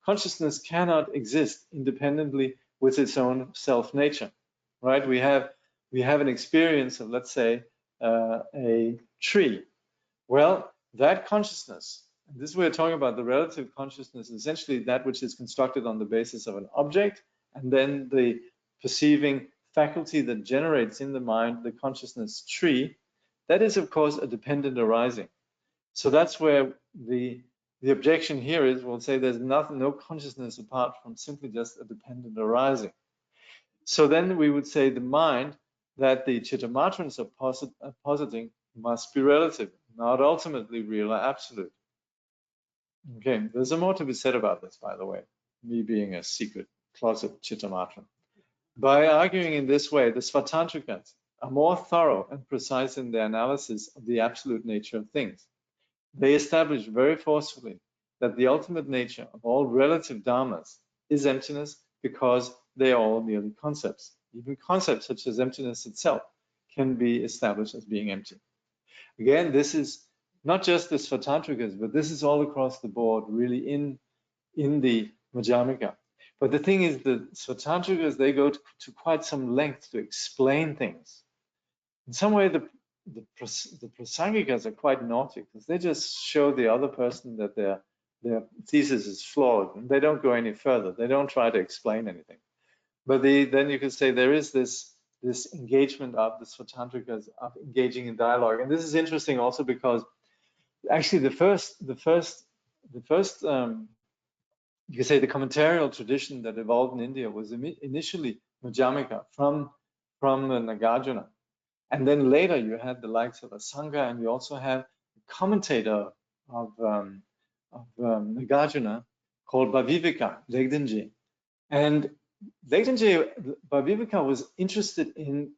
consciousness cannot exist independently with its own self-nature, right? We have an experience of, let's say, a tree. Well, that consciousness, and this we're talking about the relative consciousness, essentially that which is constructed on the basis of an object, and then the perceiving faculty that generates in the mind the consciousness tree, that is, of course, a dependent arising. So that's where the objection here is, we'll say there's no consciousness apart from simply just a dependent arising. So then we would say the mind that the Chittamatrans are positing must be relative, not ultimately real or absolute. Okay, there's more to be said about this, by the way, me being a secret closet Chittamatran. By arguing in this way, the Svatantrikas are more thorough and precise in their analysis of the absolute nature of things. They establish very forcefully that the ultimate nature of all relative dharmas is emptiness because they are all merely concepts. Even concepts such as emptiness itself can be established as being empty. Again, this is not just the Svatantrikas, but this is all across the board, really in the Madhyamika. But the thing is, the Svatantrikas, they go to quite some length to explain things. In some way, the Prasangikas are quite naughty, because they just show the other person that their thesis is flawed, and they don't go any further. They don't try to explain anything. But then you could say there is this engagement of the Svatantrikas of engaging in dialogue, and this is interesting also because actually the first you could say the commentarial tradition that evolved in India was initially Madhyamika from Nagarjuna. And then later you had the likes of Asanga, and you also have a commentator of Nagarjuna called Bhavivika, Legdenji. And Legdenji, Bhavivika was interested in,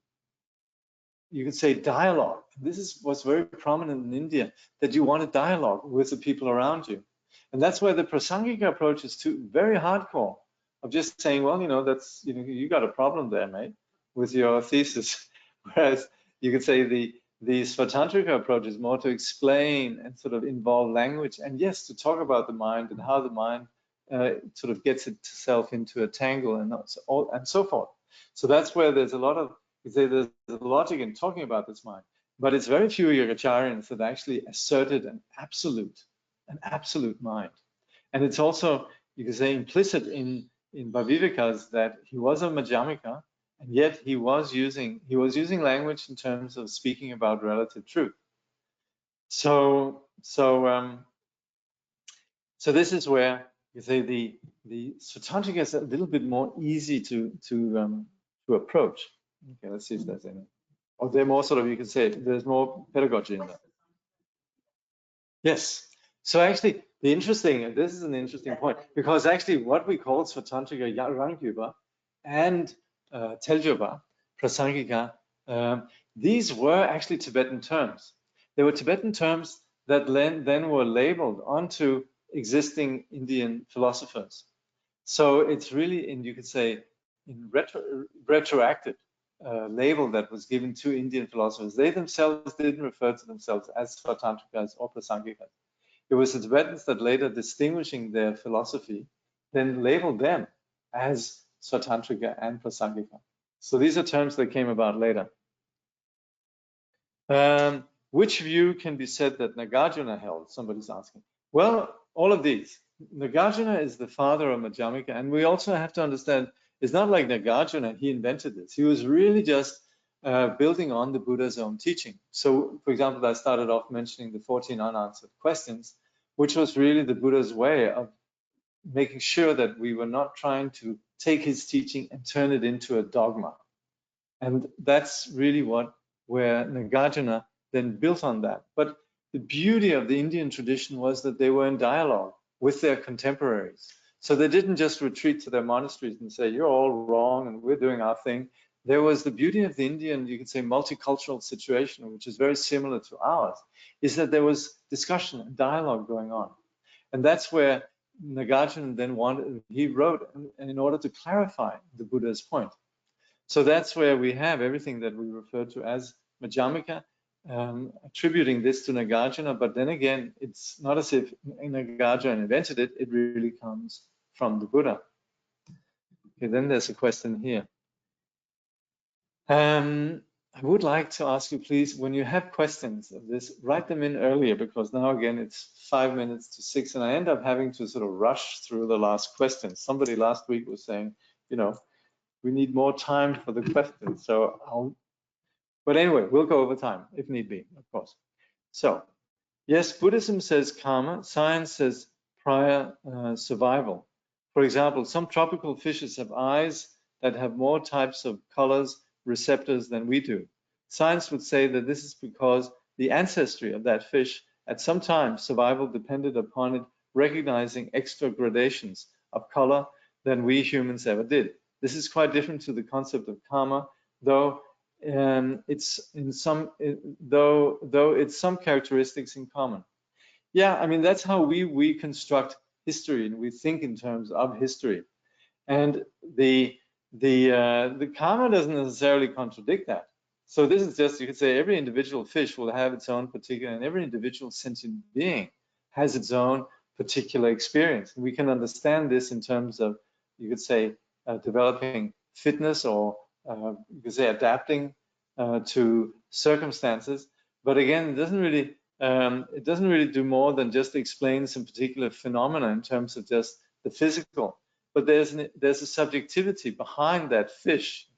you could say, dialogue. This was very prominent in India, that you wanted dialogue with the people around you. And that's where the Prasangika approach is very hardcore, of just saying, well, that's, you got a problem there, mate, with your thesis. Whereas you could say the Svatantrika approach is more to explain and sort of involve language, and yes, to talk about the mind and how the mind sort of gets itself into a tangle and so forth. So that's where there's a lot of, you say, there's a logic in talking about this mind, but it's very few Yogacharyans that actually asserted an absolute mind. And it's also, you could say, implicit in Bhavivika's that he was a Madhyamika, and yet he was using language in terms of speaking about relative truth. So this is where you say the Svatantrika is a little bit more easy to approach. Okay, let's see if there's any. Or they're more sort of, you could say, there's more pedagogy in that. Yes. So actually, this is an interesting point, because actually what we call Svatantrika, Rangyuba, and Teljoba, Prasangika, these were actually Tibetan terms. They were Tibetan terms that then were labeled onto existing Indian philosophers. So it's really, you could say, in retroactive label that was given to Indian philosophers. They themselves didn't refer to themselves as Svatantrikas or Prasangikas. It was the Tibetans that later, distinguishing their philosophy, then labeled them as Svatantrika and Prasangika. So these are terms that came about later. Which view can be said that Nagarjuna held? Somebody's asking. Well, all of these. Nagarjuna is the father of Madhyamika, and we also have to understand, it's not like Nagarjuna, he invented this. He was really just building on the Buddha's own teaching. So, for example, I started off mentioning the 14 unanswered questions, which was really the Buddha's way of making sure that we were not trying to take his teaching and turn it into a dogma. And that's really where Nagarjuna then built on that. But the beauty of the Indian tradition was that they were in dialogue with their contemporaries. So they didn't just retreat to their monasteries and say, you're all wrong and we're doing our thing. There was the beauty of the Indian, you could say, multicultural situation, which is very similar to ours, is that there was discussion and dialogue going on. And that's where Nagarjuna then he wrote in order to clarify the Buddha's point. So that's where we have everything that we refer to as Madhyamika, attributing this to Nagarjuna, but then again, it's not as if Nagarjuna invented it, it really comes from the Buddha. Okay, then there's a question here. I would like to ask you, please, when you have questions of this, write them in earlier, because now again, it's 5 minutes to 6, and I end up having to sort of rush through the last questions. Somebody last week was saying, we need more time for the questions. But anyway, we'll go over time if need be, of course. So, yes, Buddhism says karma, science says prior survival. For example, some tropical fishes have eyes that have more types of colors, receptors than we do. Science would say that this is because the ancestry of that fish, at some time, survival depended upon it recognizing extra gradations of color than we humans ever did. This is quite different to the concept of karma, though it's some characteristics in common. Yeah, I mean, that's how we construct history, and we think in terms of history. And the the karma doesn't necessarily contradict that. So this is just, you could say, every individual fish will have its own particular, and every individual sentient being has its own particular experience. And we can understand this in terms of, you could say, developing fitness, or you could say adapting to circumstances. But again, it doesn't really do more than just explain some particular phenomena in terms of just the physical. But there's a subjectivity behind that fish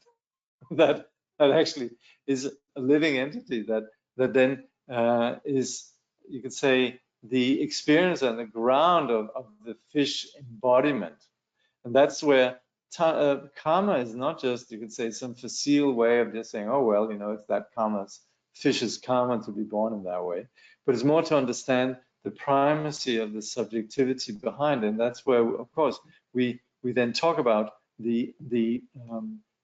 that actually is a living entity that then is, you could say, the experience and the ground of the fish embodiment. And that's where karma is not just, you could say, some facile way of just saying, oh, well, you know, it's that fish's karma to be born in that way. But it's more to understand the primacy of the subjectivity behind it. And that's where, of course, we then talk about the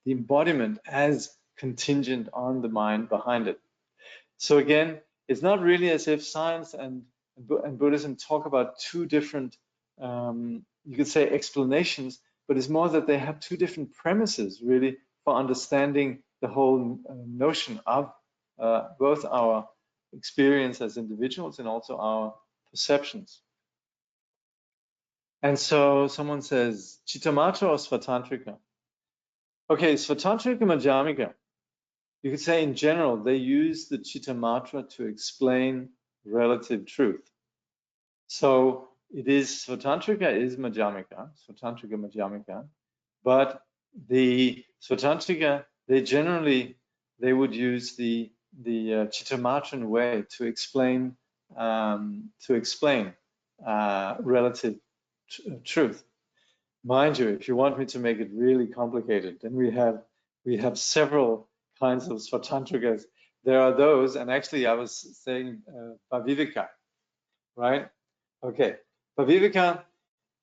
embodiment as contingent on the mind behind it. So again, it's not really as if science and Buddhism talk about two different, you could say, explanations, but it's more that they have two different premises, really, for understanding the whole notion of both our experience as individuals and also our perceptions. And so someone says, Chittamatra or Svatantrika? Okay, Svatantrika Madhyamika, you could say in general, they use the Chittamatra to explain relative truth. So it is, Svatantrika is Madhyamika, Svatantrika Madhyamika, but the Svatantrika, they would use the Chittamatran way to explain relative truth. Mind you, if you want me to make it really complicated, then we have several kinds of Svatantrikas. There are those, and actually I was saying Bhavivika, right? Okay, Bhavivika,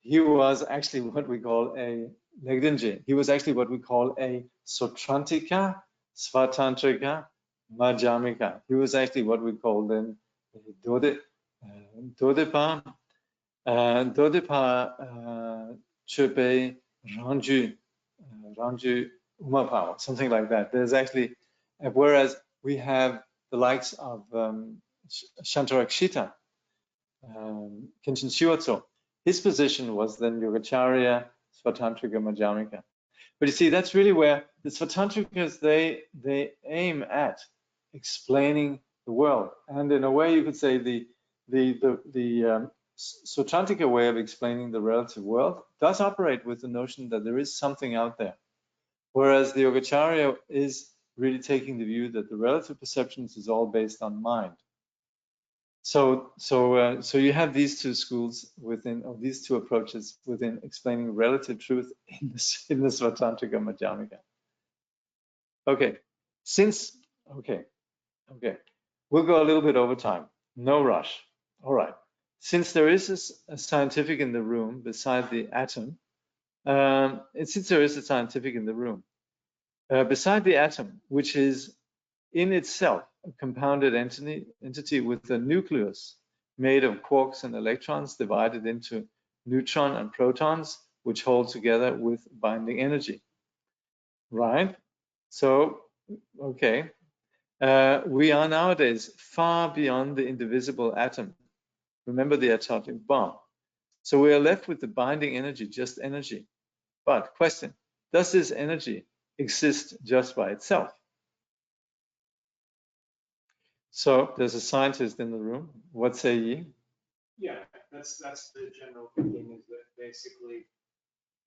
he was actually what we call a Legdinji. He was actually what we call a Sotrantika, Svatantrika, Madhyamika. He was actually what we call then Dodepa Chepe Ranju Umapao, something like that. There's actually, whereas we have the likes of Shantarakshita, Kenshin Shiwatso, his position was then Yogacharya, Svatantrika, Madhyamika. But you see, that's really where the Svatantrikas, they aim at explaining the world. And in a way, you could say the Svatantrika way of explaining the relative world does operate with the notion that there is something out there. Whereas the Yogacharya is really taking the view that the relative perceptions is all based on mind. So you have these two schools within, or these two approaches within explaining relative truth in the Svatantrika Madhyamika. Okay, we'll go a little bit over time. No rush. All right. Since there is a scientific in the room beside the atom, since there is a scientific in the room, beside the atom, which is in itself a compounded entity with a nucleus made of quarks and electrons divided into neutron and protons, which hold together with binding energy. Right? So, okay. We are nowadays far beyond the indivisible atom. Remember the atomic bomb. So we are left with the binding energy, just energy. But question, does this energy exist just by itself? So there's a scientist in the room. What say ye? Yeah, that's the general thinking, is that basically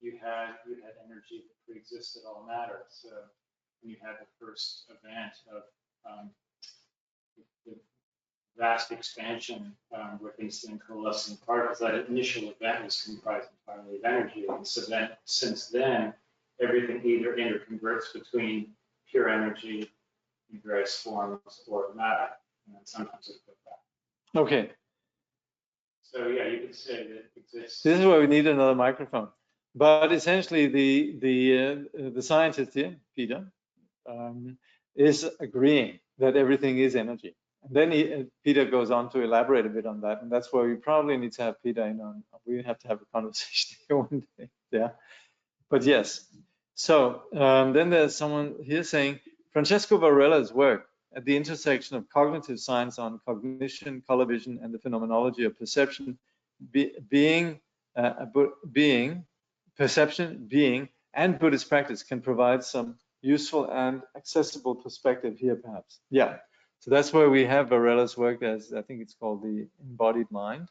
you had energy that pre-existed all matter. So when you had the first event of the vast expansion where things then coalesce in particles, that initial event was comprised entirely of energy. And so then, since then, everything either interconverts between pure energy in various forms or matter, and sometimes it's put back. Okay. So yeah, you could say that it exists. This is where we need another microphone. But essentially, the scientist here, Peter, is agreeing that everything is energy. And then Peter goes on to elaborate a bit on that, and that's where we probably need to have Peter in on. We have to have a conversation here one day. Yeah. But yes. So then there's someone here saying, Francesco Varela's work at the intersection of cognitive science on cognition, color vision, and the phenomenology of perception, perception, being, and Buddhist practice can provide some useful and accessible perspective here, perhaps. Yeah, so that's where we have Varela's work, as I think it's called the embodied mind.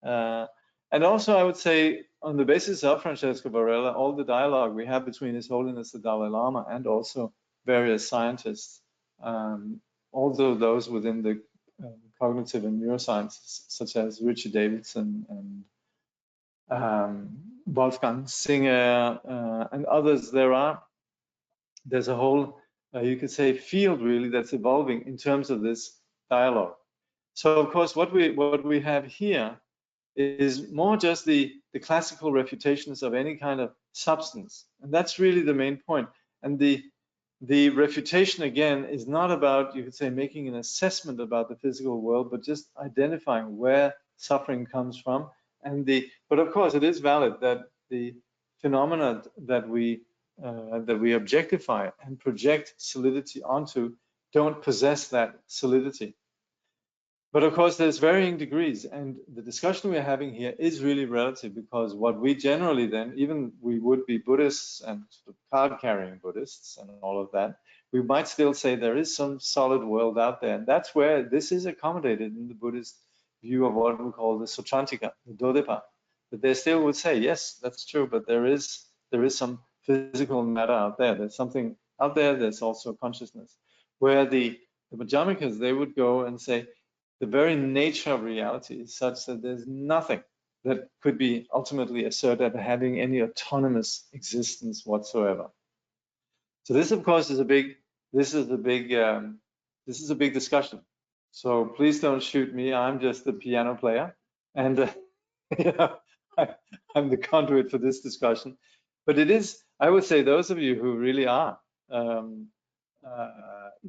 And also, I would say, on the basis of Francesco Varela, all the dialogue we have between His Holiness the Dalai Lama and also various scientists, although those within the cognitive and neurosciences, such as Richard Davidson and Wolfgang Singer and others, there's a whole, you could say, field really that's evolving in terms of this dialogue. So, of course, what we have here is more just the classical refutations of any kind of substance. And that's really the main point. And the refutation, again, is not about, you could say, making an assessment about the physical world, but just identifying where suffering comes from. But of course, it is valid that the phenomena that we objectify and project solidity onto don't possess that solidity. But of course, there's varying degrees, and the discussion we're having here is really relative, because what we generally then, even we would be Buddhists and sort of card-carrying Buddhists and all of that, we might still say there is some solid world out there, and that's where this is accommodated in the Buddhist view of what we call the Sotrantika, the Dodepa. But they still would say, yes, that's true, but there is some physical matter out there. There's something out there. There's also consciousness. Where the Madhyamikas, they would go and say, the very nature of reality is such that there's nothing that could be ultimately asserted having any autonomous existence whatsoever. So this, of course, is a big discussion. So please don't shoot me. I'm just the piano player, and you know, I'm the conduit for this discussion. But it is, I would say, those of you who really are, you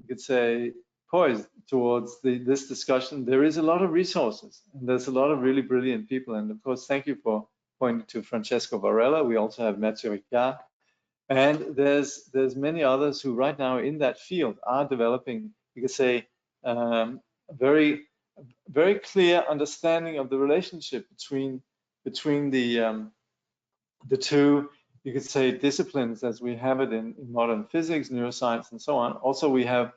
could say, poised towards this discussion, there is a lot of resources, and there's a lot of really brilliant people. And of course, thank you for pointing to Francesco Varela. We also have Mathieu Ricard, and there's many others who right now in that field are developing, you could say, very clear understanding of the relationship between the two, you could say, disciplines as we have it in modern physics, neuroscience, and so on. Also, we have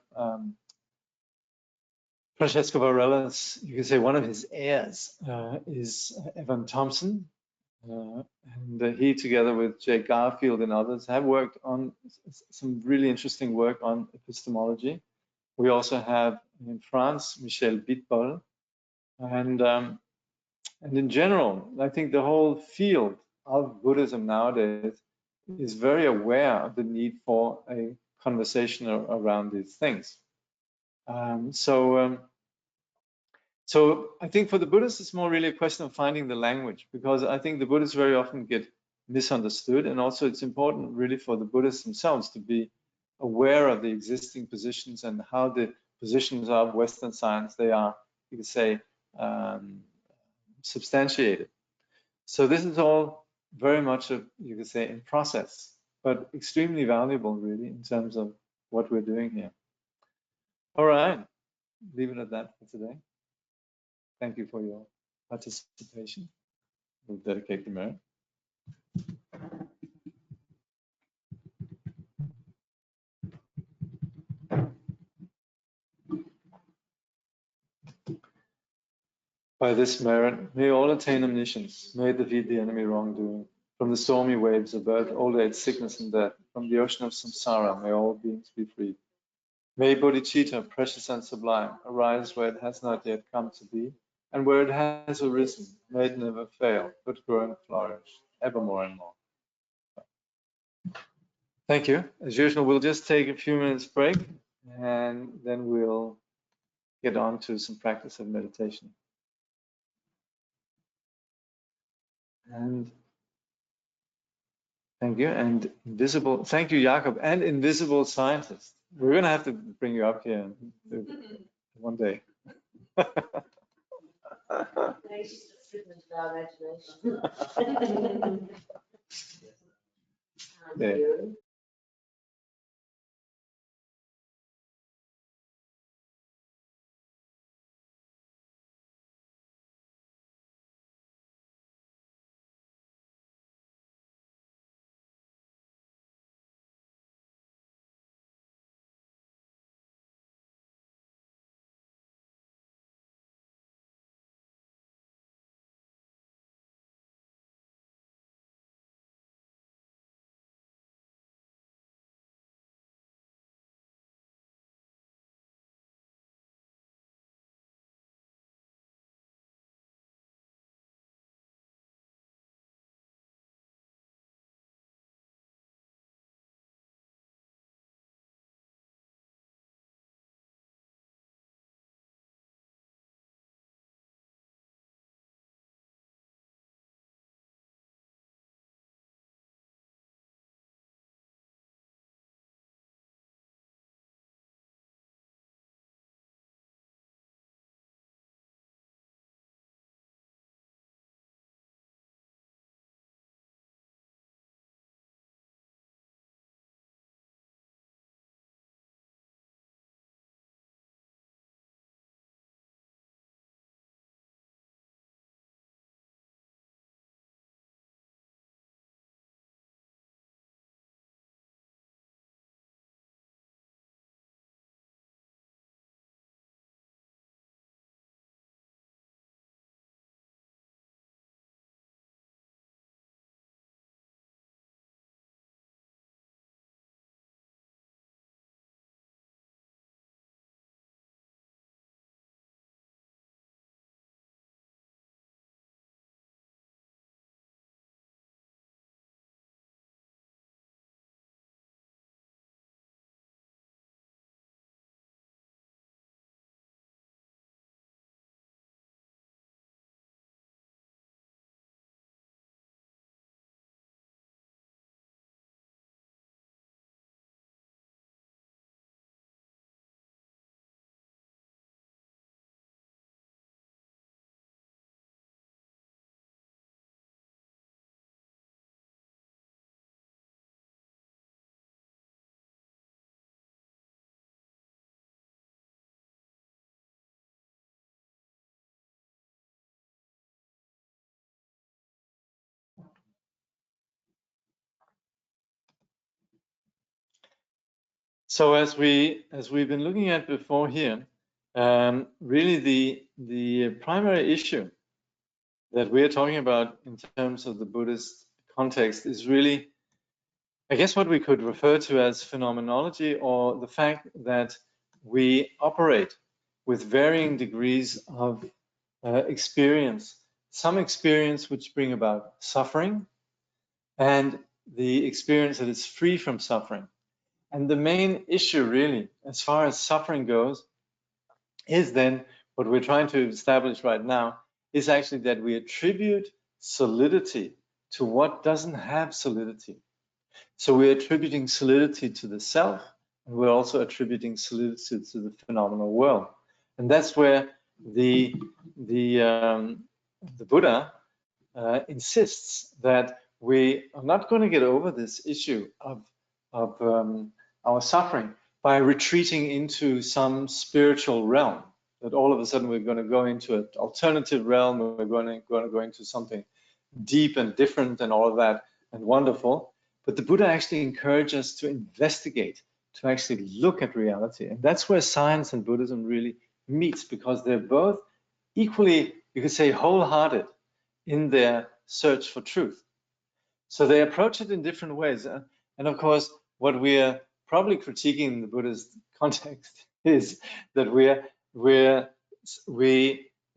Francesco Varela's, you could say, one of his heirs is Evan Thompson, and he, together with Jay Garfield and others, have worked on some really interesting work on epistemology. We also have in France Michel Bitbol, and in general, I think the whole field of Buddhism nowadays is very aware of the need for a conversation around these things. So I think for the Buddhists, it's more really a question of finding the language, because I think the Buddhists very often get misunderstood. And also it's important really for the Buddhists themselves to be aware of the existing positions and how the positions of Western science, they are, you could say, substantiated. So this is all very much, you could say, in process, but extremely valuable really in terms of what we're doing here. All right, leave it at that for today. Thank you for your participation. We'll dedicate the merit. By this merit, may all attain omniscience, may defeat the enemy wrongdoing. From the stormy waves of birth, old age, sickness, and death, from the ocean of samsara, may all beings be freed. May bodhicitta, precious and sublime, arise where it has not yet come to be, and where it has arisen, may it never fail, but grow and flourish, evermore and more. Thank you. As usual, we'll just take a few minutes break, and then we'll get on to some practice of meditation. And thank you. And invisible, thank you, Jakob, and invisible scientist. We're going to have to bring you up here one day. Yeah. So as we've been looking at before here, really the primary issue that we're talking about in terms of the Buddhist context is really, I guess, what we could refer to as phenomenology, or the fact that we operate with varying degrees of experience. Some experience which bring about suffering, and the experience that is free from suffering. And the main issue really, as far as suffering goes, is then what we're trying to establish right now is actually that we attribute solidity to what doesn't have solidity. So we're attributing solidity to the self, and we're also attributing solidity to the phenomenal world. And that's where the Buddha insists that we are not going to get over this issue of our suffering by retreating into some spiritual realm, that all of a sudden we're going to go into an alternative realm, we're going to go into something deep and different and all of that and wonderful. But the Buddha actually encouraged us to investigate, to actually look at reality. And that's where science and Buddhism really meets, because they're both equally, you could say, wholehearted in their search for truth. So they approach it in different ways. And of course, what we're probably critiquing in the Buddhist context is that we're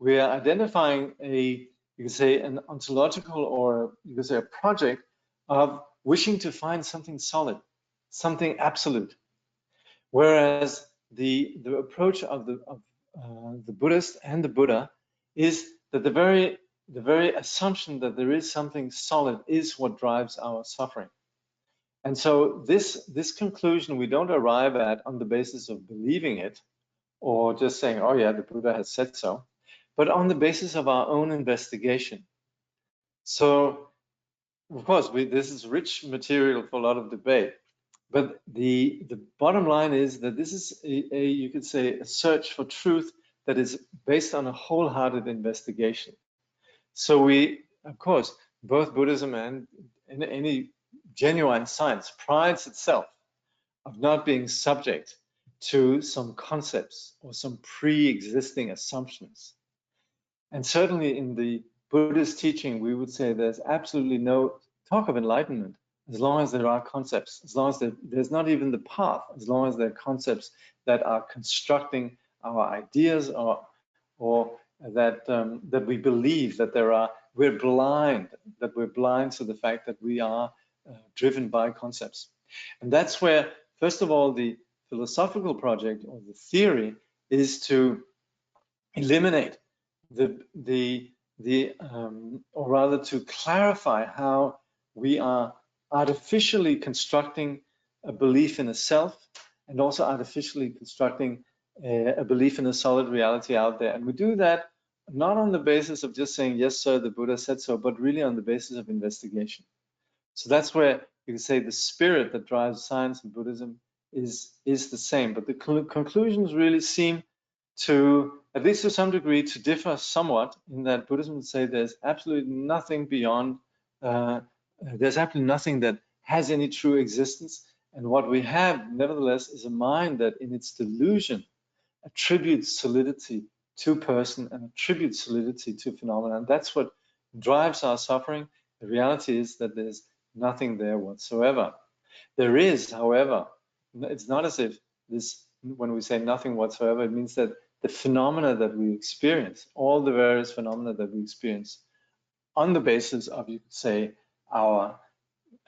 identifying you could say an ontological, or you could say a project of wishing to find something solid, something absolute. Whereas the approach of the Buddhist and the Buddha is that the very assumption that there is something solid is what drives our suffering. And so this conclusion we don't arrive at on the basis of believing it, or just saying, oh yeah, the Buddha has said so, but on the basis of our own investigation. So of course, this is rich material for a lot of debate. But the bottom line is that this is you could say, a search for truth that is based on a wholehearted investigation. So we, of course, both Buddhism and any genuine science prides itself of not being subject to some concepts or some pre-existing assumptions. And certainly in the Buddhist teaching, we would say there's absolutely no talk of enlightenment as long as there are concepts, as long as there's not even the path, as long as there are concepts that are constructing our ideas, or that that we believe that we're blind to the fact that we are driven by concepts. And that's where, first of all, the philosophical project or the theory is to eliminate or rather to clarify how we are artificially constructing a belief in a self, and also artificially constructing a belief in a solid reality out there. And we do that not on the basis of just saying, yes, sir, the Buddha said so, but really on the basis of investigation. So that's where you can say the spirit that drives science and Buddhism is the same. But the conclusions really seem to, at least to some degree, to differ somewhat, in that Buddhism would say there's absolutely nothing beyond, there's absolutely nothing that has any true existence. And what we have, nevertheless, is a mind that in its delusion attributes solidity to person and attributes solidity to phenomena. And that's what drives our suffering. The reality is that there's nothing there whatsoever. There is, however, it's not as if this, when we say nothing whatsoever, it means that the phenomena that we experience, all the various phenomena that we experience on the basis of, you could say, our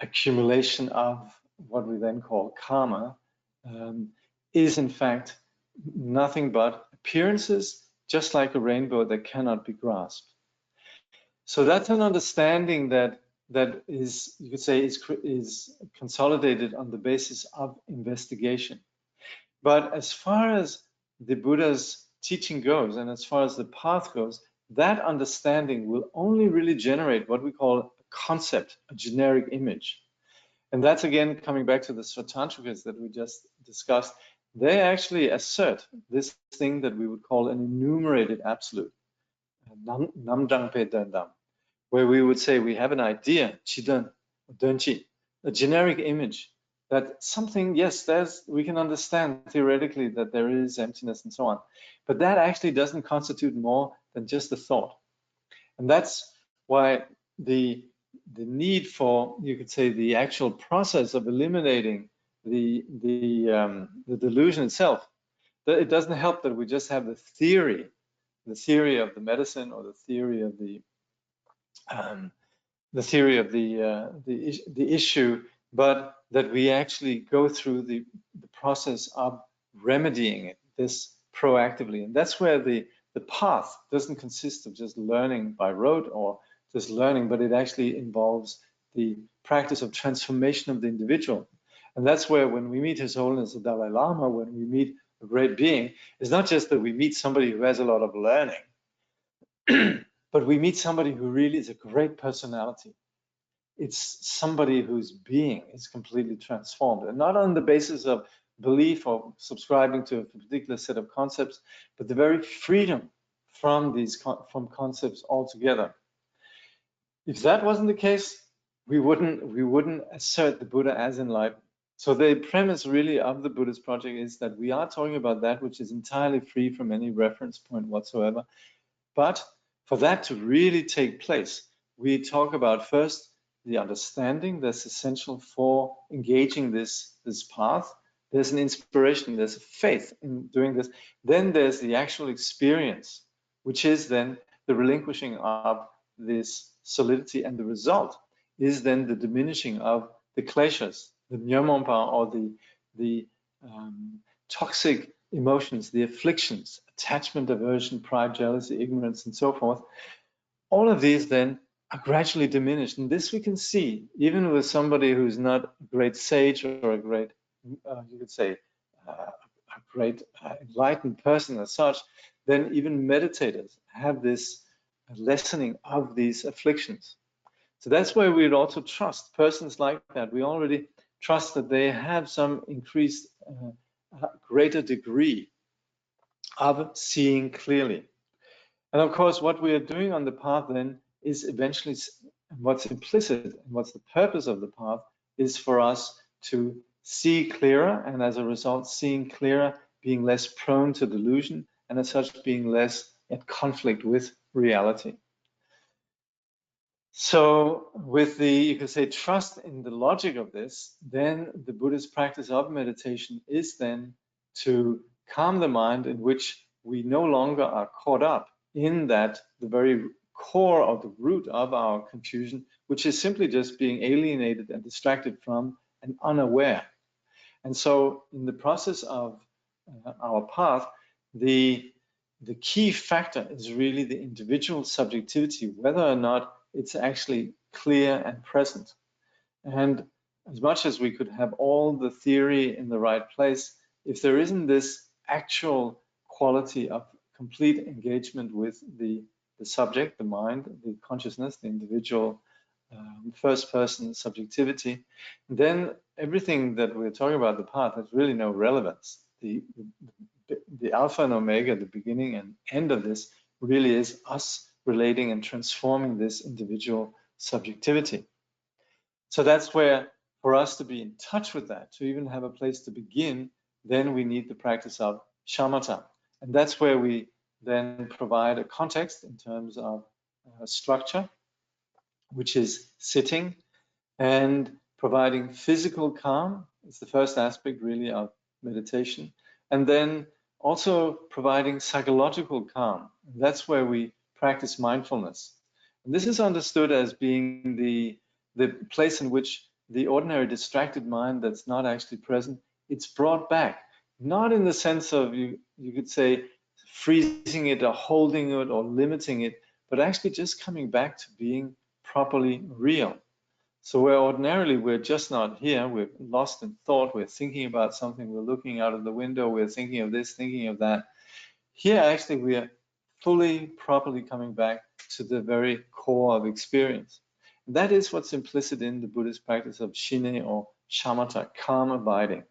accumulation of what we then call karma, is in fact nothing but appearances, just like a rainbow that cannot be grasped. So that's an understanding that is, you could say, is consolidated on the basis of investigation. But as far as the Buddha's teaching goes, and as far as the path goes, that understanding will only really generate what we call a concept, a generic image. And that's, again, coming back to the Svatantrikas that we just discussed. They actually assert this thing that we would call an enumerated absolute, namdang pedandam, where we would say we have an idea, chidan, donchi, a generic image, that something, yes, we can understand theoretically that there is emptiness and so on, but that actually doesn't constitute more than just a thought. And that's why the need for, you could say, the actual process of eliminating the delusion itself, that it doesn't help that we just have the theory of the medicine, or the theory of the issue, but that we actually go through the process of remedying it, this proactively. And that's where the path doesn't consist of just learning by rote or just learning, but it actually involves the practice of transformation of the individual. And that's where, when we meet His Holiness the Dalai Lama, when we meet a great being, it's not just that we meet somebody who has a lot of learning, but we meet somebody who really is a great personality. It's somebody whose being is completely transformed, and not on the basis of belief or subscribing to a particular set of concepts, but the very freedom from concepts altogether. If that wasn't the case, we wouldn't assert the Buddha as enlightened. So the premise really of the Buddhist project is that we are talking about that which is entirely free from any reference point whatsoever. But for that to really take place, we talk about first the understanding that's essential for engaging this path. There's an inspiration, there's a faith in doing this. Then there's the actual experience, which is then the relinquishing of this solidity, and the result is then the diminishing of the kleshas, the nyamompa, or the toxic emotions, the afflictions, attachment, aversion, pride, jealousy, ignorance, and so forth. All of these then are gradually diminished. And this we can see even with somebody who's not a great sage or a great, you could say, a great enlightened person as such. Then even meditators have this lessening of these afflictions. So that's where we'd also trust persons like that. We already trust that they have some increased, greater degree of seeing clearly. And of course, what we are doing on the path then is eventually, what's implicit and what's the purpose of the path is for us to see clearer, and as a result, seeing clearer, being less prone to delusion, and as such, being less at conflict with reality. So with the, you could say, trust in the logic of this, then the Buddhist practice of meditation is then to calm the mind, in which we no longer are caught up in that, the very core of the root of our confusion, which is simply just being alienated and distracted from and unaware. And so in the process of our path, the key factor is really the individual subjectivity, whether or not it's actually clear and present. And as much as we could have all the theory in the right place, if there isn't this actual quality of complete engagement with the subject, the mind, the consciousness, the individual first-person subjectivity, then everything that we're talking about, the path, has really no relevance. The alpha and omega, the beginning and end of this, really is us relating and transforming this individual subjectivity. So that's where, for us to be in touch with that, to even have a place to begin, then we need the practice of shamatha. And that's where we then provide a context in terms of structure, which is sitting, and providing physical calm is the first aspect really of meditation. And then also providing psychological calm. And that's where we practice mindfulness. And this is understood as being the place in which the ordinary distracted mind that's not actually present, it's brought back. Not in the sense of, you could say, freezing it or holding it or limiting it, but actually just coming back to being properly real. So where ordinarily we're just not here, we're lost in thought, we're thinking about something, we're looking out of the window, we're thinking of this, thinking of that. Here actually we are fully, properly coming back to the very core of experience. And that is what's implicit in the Buddhist practice of shine or shamatha, calm abiding.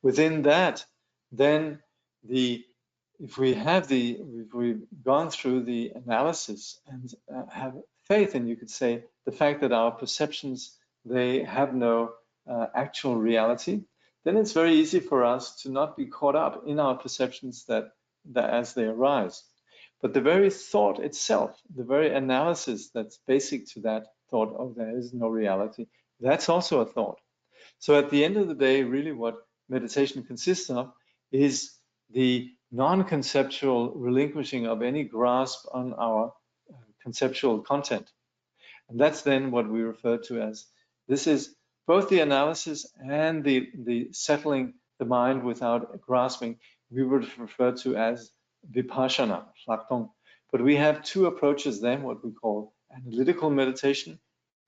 Within that, then if we've gone through the analysis and have faith in, you could say, the fact that our perceptions, they have no actual reality, then it's very easy for us to not be caught up in our perceptions that as they arise. But the very thought itself, the very analysis that's basic to that thought, oh, there is no reality, that's also a thought. So at the end of the day, really what meditation consists of is the non-conceptual relinquishing of any grasp on our conceptual content. And that's then what we refer to as, this is both the analysis and the settling the mind without grasping, we would refer to as vipassana, hlakdong. But we have two approaches then, what we call analytical meditation,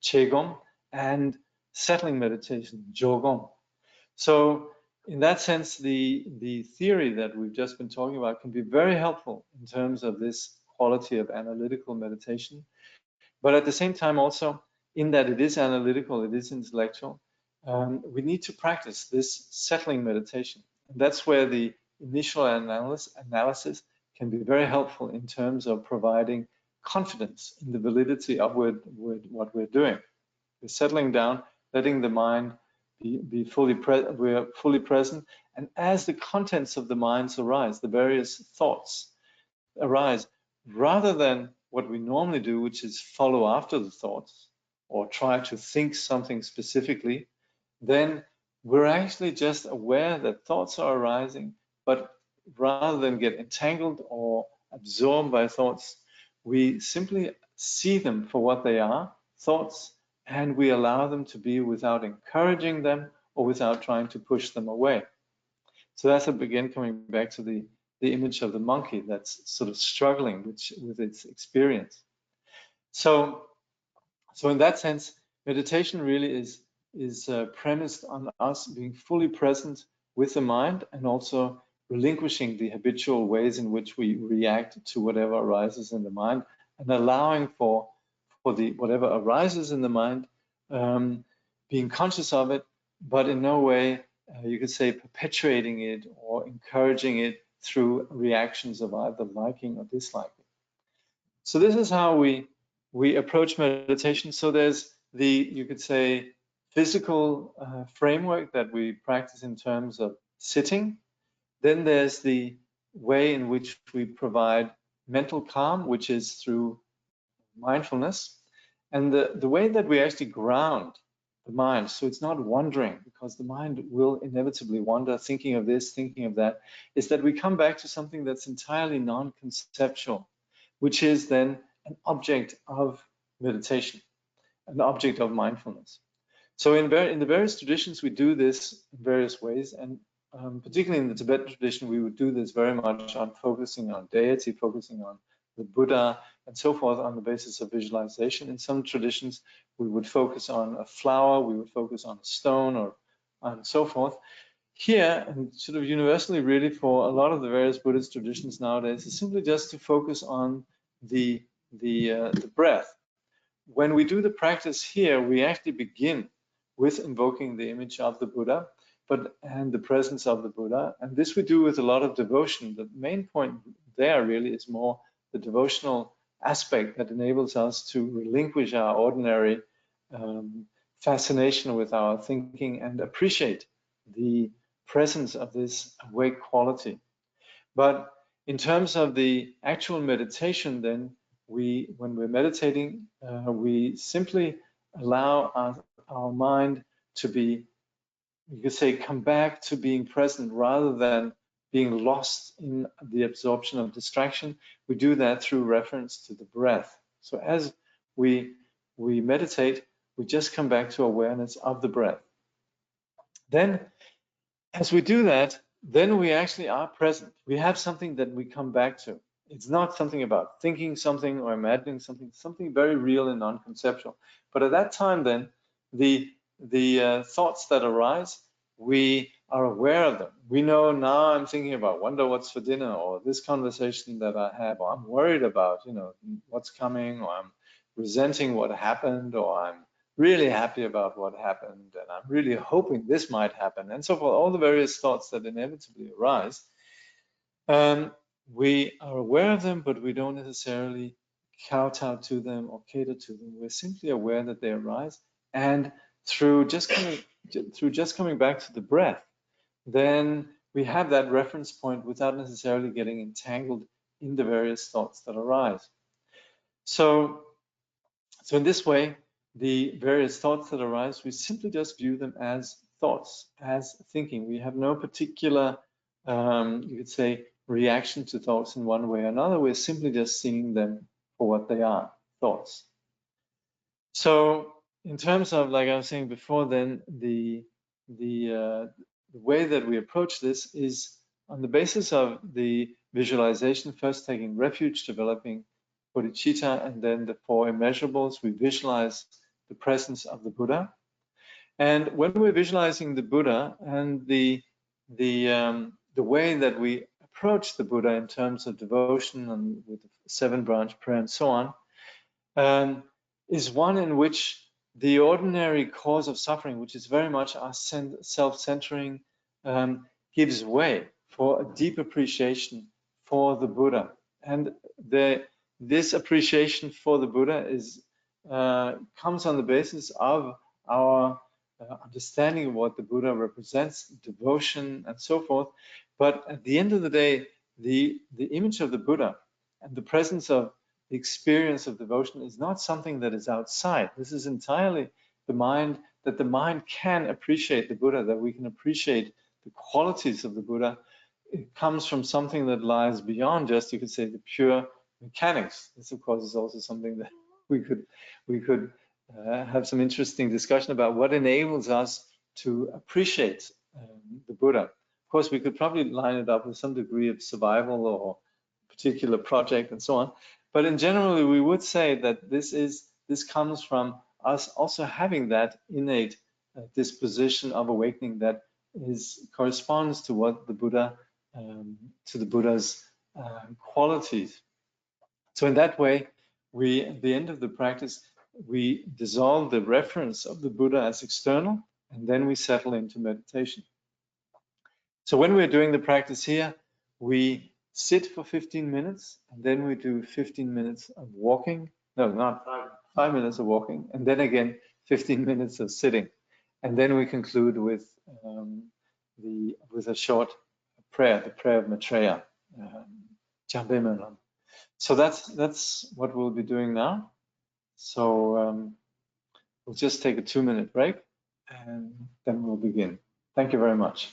chegom, and settling meditation, jogom. So in that sense, the theory that we've just been talking about can be very helpful in terms of this quality of analytical meditation. But at the same time also, in that it is analytical, it is intellectual, we need to practice this settling meditation. And that's where the initial analysis can be very helpful in terms of providing confidence in the validity of what we're doing. We're settling down, letting the mind be fully present, and as the contents of the minds arise, the various thoughts arise, rather than what we normally do, which is follow after the thoughts or try to think something specifically, then we're actually just aware that thoughts are arising, but rather than get entangled or absorbed by thoughts, we simply see them for what they are, thoughts, and we allow them to be without encouraging them or without trying to push them away. So that's again coming back to the image of the monkey that's sort of struggling with its experience. So in that sense, meditation really is premised on us being fully present with the mind and also relinquishing the habitual ways in which we react to whatever arises in the mind and allowing for for the whatever arises in the mind, being conscious of it, but in no way, you could say, perpetuating it or encouraging it through reactions of either liking or disliking. So this is how we approach meditation. So there's the, you could say, physical framework that we practice in terms of sitting. Then there's the way in which we provide mental calm, which is through mindfulness, and the way that we actually ground the mind, so it's not wandering, because the mind will inevitably wander, thinking of this, thinking of that, is that we come back to something that's entirely non-conceptual, which is then an object of meditation, an object of mindfulness. So in the various traditions, we do this in various ways, and particularly in the Tibetan tradition, we would do this very much on focusing on deity, focusing on the Buddha, and so forth, on the basis of visualization. In some traditions, we would focus on a flower, we would focus on a stone, or and so forth. Here, and sort of universally, really, for a lot of the various Buddhist traditions nowadays, is simply just to focus on the breath. When we do the practice here, we actually begin with invoking the image of the Buddha, and the presence of the Buddha, and this we do with a lot of devotion. The main point there really is more the devotional aspect that enables us to relinquish our ordinary fascination with our thinking and appreciate the presence of this awake quality. But in terms of the actual meditation, then when we're meditating, we simply allow our mind to be, you could say, come back to being present rather than being lost in the absorption of distraction. We do that through reference to the breath. So as we meditate, we just come back to awareness of the breath. Then, as we do that, then we actually are present. We have something that we come back to. It's not something about thinking something or imagining something, something very real and non-conceptual. But at that time, then, the thoughts that arise, we are aware of them. We know now I'm thinking about, wonder what's for dinner, or this conversation that I have, or I'm worried about, what's coming, or I'm resenting what happened, or I'm really happy about what happened, and I'm really hoping this might happen, and so forth. All the various thoughts that inevitably arise, we are aware of them, but we don't necessarily kowtow to them or cater to them. We're simply aware that they arise, and through just coming back to the breath, then we have that reference point without necessarily getting entangled in the various thoughts that arise. So in this way, the various thoughts that arise, we simply just view them as thoughts, as thinking. We have no particular, you could say, reaction to thoughts in one way or another. We're simply just seeing them for what they are, thoughts. So in terms of, like I was saying before, then the way that we approach this is on the basis of the visualization, first taking refuge, developing bodhicitta, and then the four immeasurables. We visualize the presence of the Buddha. And when we're visualizing the Buddha, and the way that we approach the Buddha in terms of devotion and with the 7-branch prayer and so on, is one in which the ordinary cause of suffering, which is very much our self-centering, gives way for a deep appreciation for the Buddha. And this appreciation for the Buddha comes on the basis of our understanding of what the Buddha represents, devotion, and so forth. But at the end of the day, the image of the Buddha and the presence of the experience of devotion is not something that is outside. This is entirely the mind, that the mind can appreciate the Buddha, that we can appreciate the qualities of the Buddha. It comes from something that lies beyond just, you could say, the pure mechanics. This, of course, is also something that we could have some interesting discussion about, what enables us to appreciate the Buddha. Of course, we could probably line it up with some degree of survival or particular project and so on. But in general, we would say that this comes from us also having that innate disposition of awakening that corresponds to what the Buddha, to the Buddha's qualities. So in that way, we, at the end of the practice, we dissolve the reference of the Buddha as external, and then we settle into meditation. So when we're doing the practice here, we sit for 15 minutes, and then we do 15 minutes of walking. No, not 5 minutes of walking, and then again 15 minutes of sitting. And then we conclude with a short prayer, the prayer of Maitreya, Jamgön. So that's what we'll be doing now. So we'll just take a 2-minute break, and then we'll begin. Thank you very much.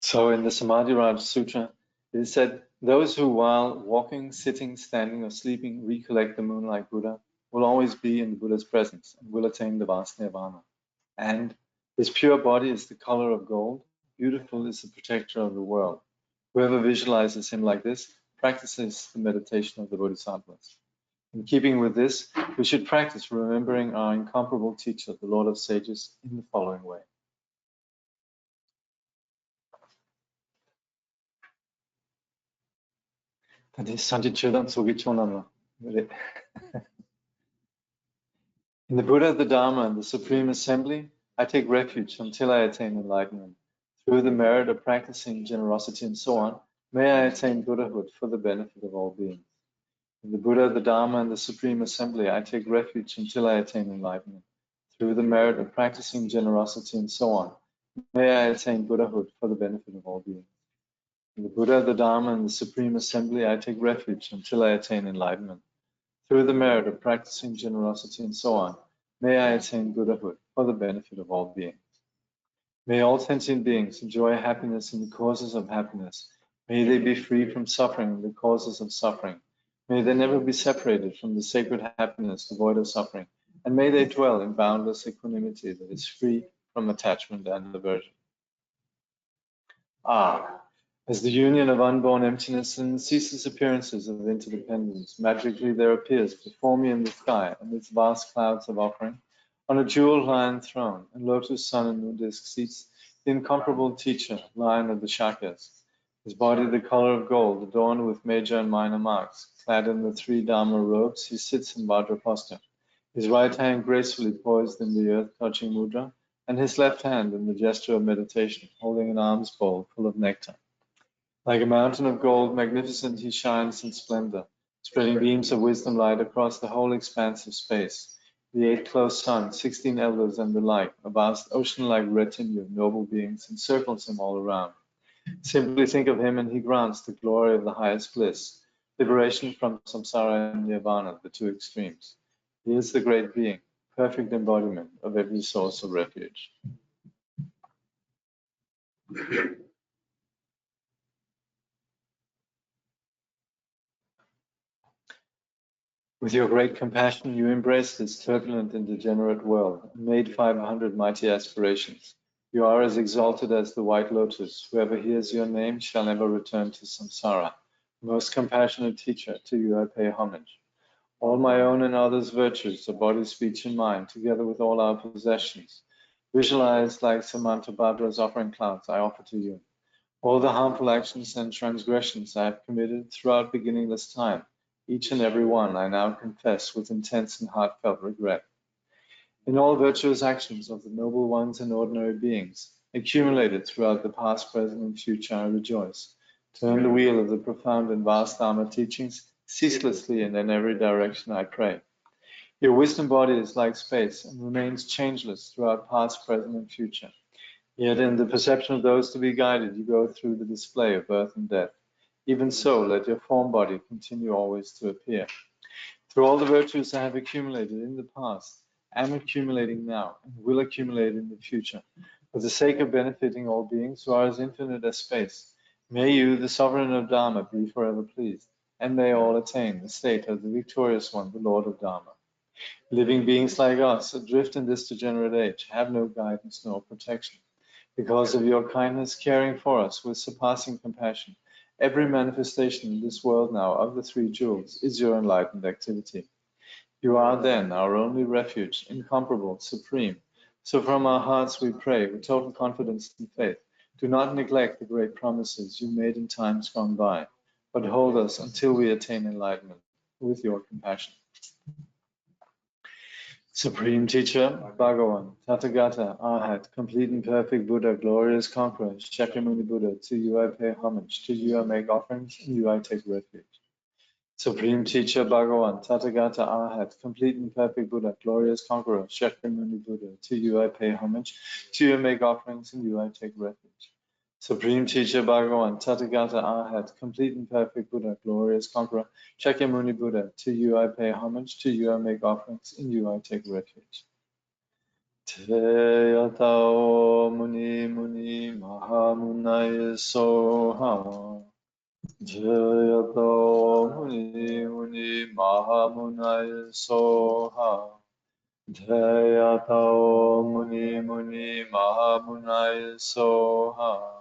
So in the Samadhi Sutra, it is said, those who while walking, sitting, standing, or sleeping recollect the moonlight Buddha will always be in the Buddha's presence and will attain the vast nirvana. And his pure body is the color of gold, beautiful is the protector of the world. Whoever visualizes him like this practices the meditation of the Bodhisattvas. In keeping with this, we should practice remembering our incomparable teacher, the Lord of Sages, in the following way. In the Buddha, the Dharma, and the Supreme Assembly, I take refuge until I attain enlightenment. Through the merit of practicing generosity and so on, may I attain Buddhahood for the benefit of all beings. In the Buddha, the Dharma, and the Supreme Assembly, I take refuge until I attain enlightenment. Through the merit of practicing generosity and so on, may I attain Buddhahood for the benefit of all beings. In the Buddha, the Dharma, and the Supreme Assembly, I take refuge until I attain enlightenment. Through the merit of practicing generosity and so on, may I attain Buddhahood for the benefit of all beings. May all sentient beings enjoy happiness in the causes of happiness. May they be free from suffering in the causes of suffering. May they never be separated from the sacred happiness devoid of suffering. And may they dwell in boundless equanimity that is free from attachment and aversion. As the union of unborn emptiness and ceaseless appearances of interdependence, magically there appears before me in the sky, amidst vast clouds of offering, on a jewel lion throne, and lotus sun and moon disk seats the incomparable teacher, lion of the Shakyas. His body the color of gold, adorned with major and minor marks. Clad in the 3 Dharma robes, he sits in Vajra posture, his right hand gracefully poised in the earth-touching mudra, and his left hand in the gesture of meditation, holding an alms bowl full of nectar. Like a mountain of gold, magnificent he shines in splendor, spreading beams of wisdom light across the whole expanse of space. The 8 close suns, 16 elders, and the like, a vast ocean-like retinue of noble beings encircles him all around. Simply think of him and he grants the glory of the highest bliss, liberation from samsara and nirvana, the 2 extremes. He is the great being, perfect embodiment of every source of refuge. With your great compassion, you embraced this turbulent and degenerate world and made 500 mighty aspirations. You are as exalted as the white lotus. Whoever hears your name shall never return to samsara. Most compassionate teacher, to you I pay homage. All my own and others' virtues, of body, speech, and mind, together with all our possessions, visualized like Samantabhadra's offering clouds, I offer to you. All the harmful actions and transgressions I have committed throughout beginningless time, each and every one I now confess with intense and heartfelt regret. In all virtuous actions of the noble ones and ordinary beings, accumulated throughout the past, present, and future, I rejoice. Turn the wheel of the profound and vast Dharma teachings ceaselessly and in every direction, I pray. Your wisdom body is like space and remains changeless throughout past, present, and future. Yet in the perception of those to be guided, you go through the display of birth and death. Even so, let your form body continue always to appear. Through all the virtues I have accumulated in the past, am accumulating now, and will accumulate in the future, for the sake of benefiting all beings who are as infinite as space. May you, the sovereign of Dharma, be forever pleased, and may all attain the state of the victorious one, the Lord of Dharma. Living beings like us, adrift in this degenerate age, have no guidance nor protection. Because of your kindness, caring for us with surpassing compassion, every manifestation in this world now of the 3 jewels is your enlightened activity. You are then our only refuge, incomparable, supreme. So from our hearts we pray with total confidence and faith, do not neglect the great promises you made in times gone by, but hold us until we attain enlightenment with your compassion. Supreme Teacher, Bhagavan, Tathagata, Arhat, complete and perfect Buddha, glorious conqueror, Shakyamuni Buddha, to you I pay homage, to you I make offerings, and you I take refuge. Supreme Teacher, Bhagavan, Tathagata, Arhat, complete and perfect Buddha, glorious conqueror, Shakyamuni Buddha, to you I pay homage, to you I make offerings, and you I take refuge. Supreme Teacher, Bhagavan, Tathagata, Arhat, complete and perfect Buddha, glorious conqueror, Shakyamuni Buddha, to you I pay homage, to you I make offerings, in you I take refuge. Te yatao muni muni mahamunaya soha. Te yatao muni muni mahamunaya soha. Te yatao muni muni mahamunaya soha.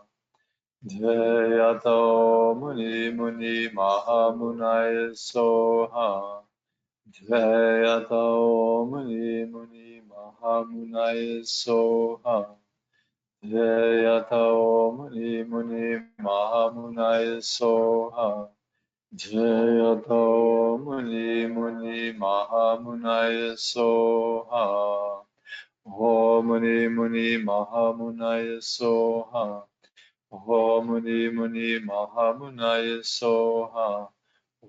Jayato muni muni mahamunaya soha. Jayato muni muni mahamunaya soha. Jayato muni muni mahamunaya soha. Jayato muni muni mahamunaya soha. Om muni muni mahamunaya soha. Om muni muni mahamunaya soha.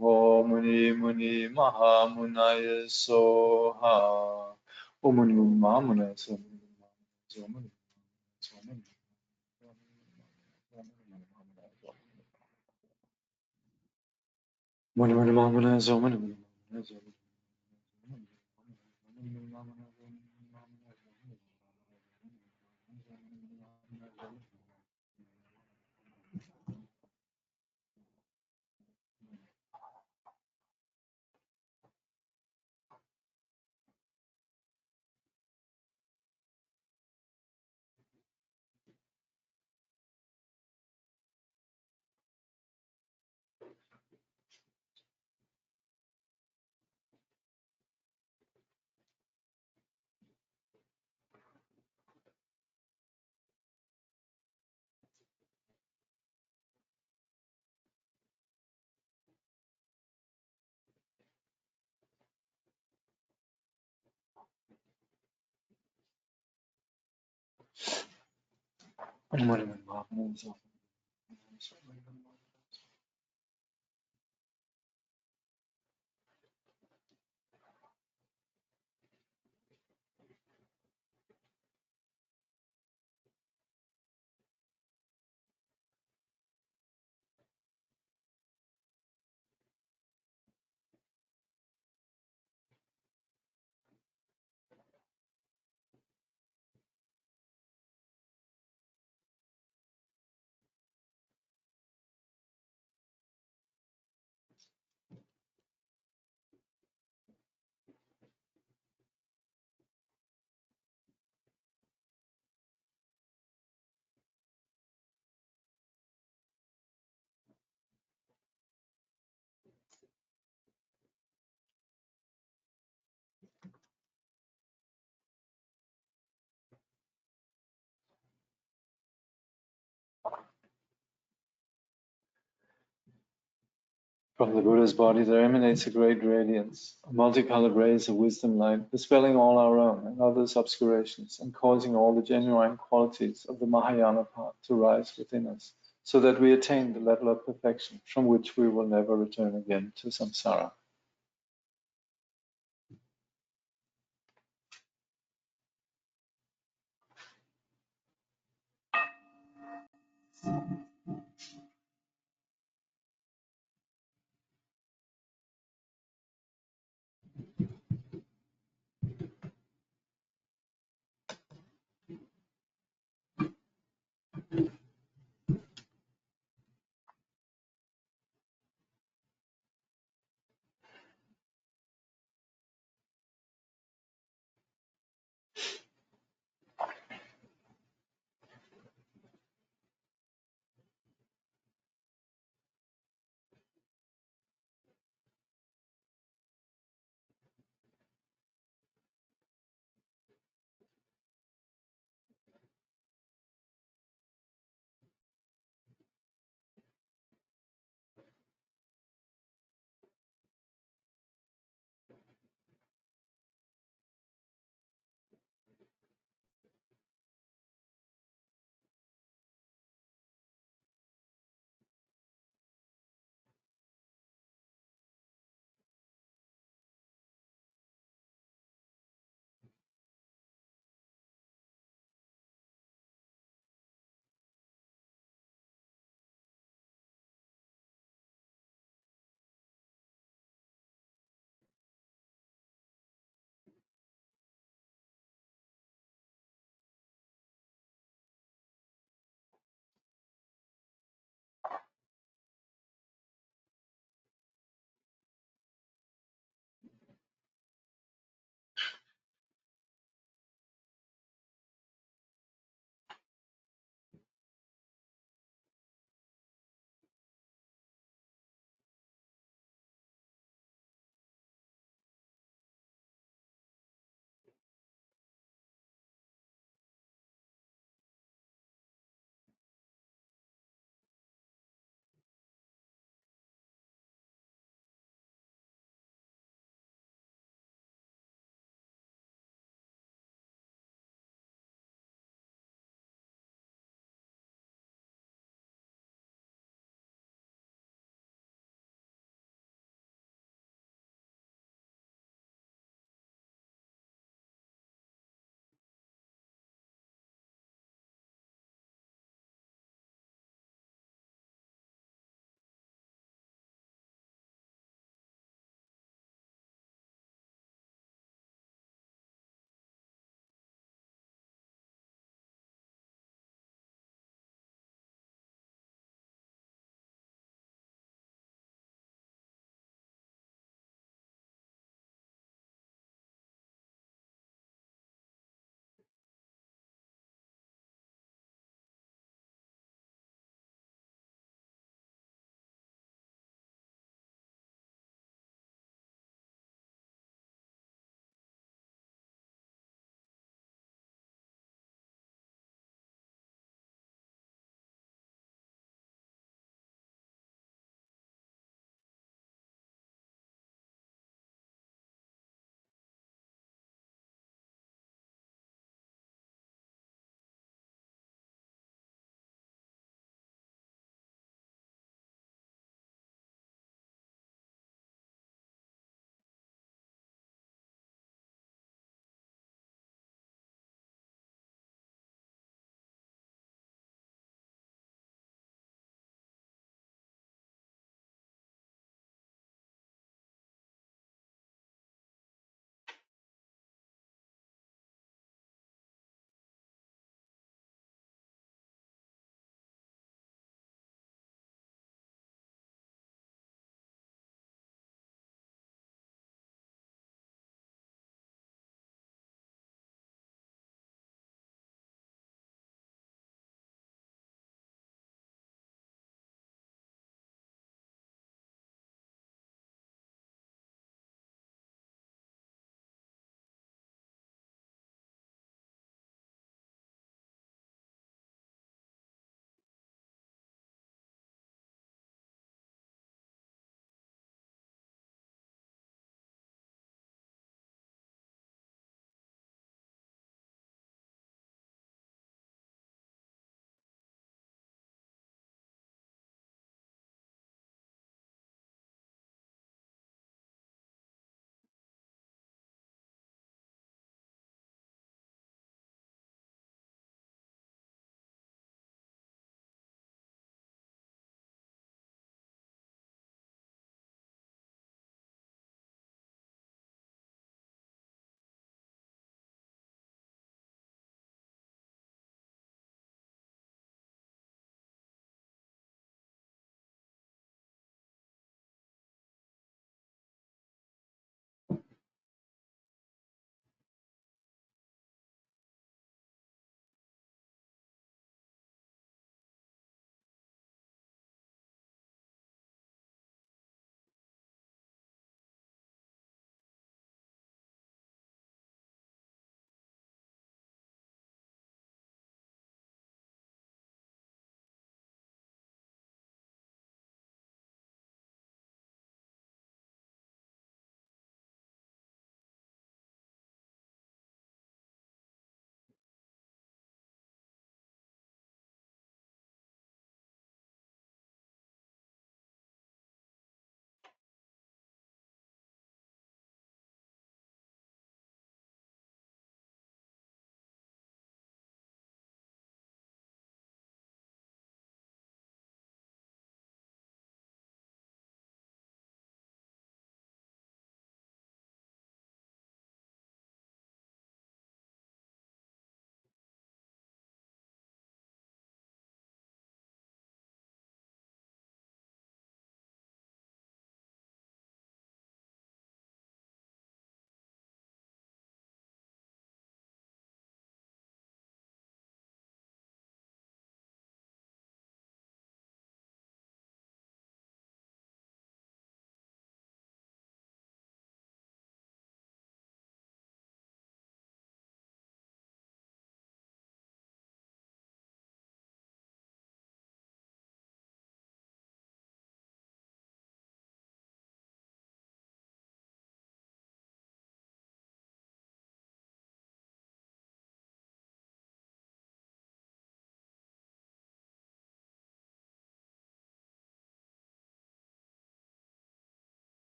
Om muni muni mahamunaya soha. Om muni muni mahamunaya soha. Muni muni mahamunaya soha. Muni muni mahamunaya soha. From the Buddha's body there emanates a great radiance, a multicolored rays of wisdom light, dispelling all our own and others' obscurations, and causing all the genuine qualities of the Mahayana path to rise within us, so that we attain the level of perfection from which we will never return again to samsara.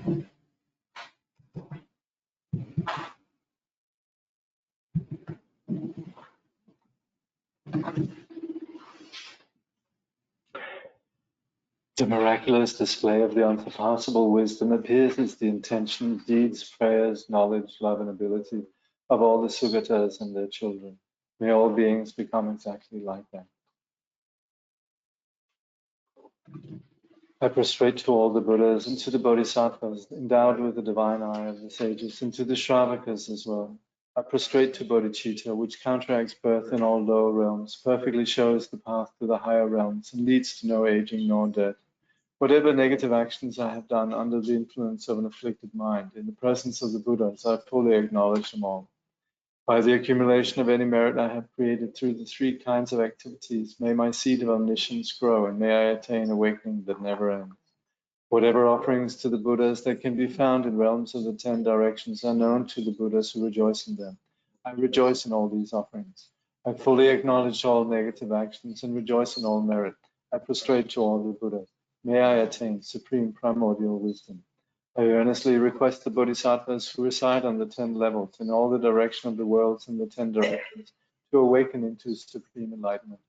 The miraculous display of the unsurpassable wisdom appears as the intention, deeds, prayers, knowledge, love, and ability of all the Sugatas and their children. May all beings become exactly like them. I prostrate to all the Buddhas and to the Bodhisattvas, endowed with the divine eye of the sages, and to the Shravakas as well. I prostrate to Bodhicitta, which counteracts birth in all lower realms, perfectly shows the path to the higher realms, and leads to no aging nor death. Whatever negative actions I have done under the influence of an afflicted mind, in the presence of the Buddhas, I fully acknowledge them all. By the accumulation of any merit I have created through the three kinds of activities, may my seed of omniscience grow, and may I attain awakening that never ends. Whatever offerings to the Buddhas that can be found in realms of the 10 directions are known to the Buddhas who rejoice in them. I rejoice in all these offerings. I fully acknowledge all negative actions and rejoice in all merit. I prostrate to all the Buddhas. May I attain supreme primordial wisdom. I earnestly request the Bodhisattvas who reside on the 10 levels in all the direction of the worlds and the 10 directions to awaken into supreme enlightenment.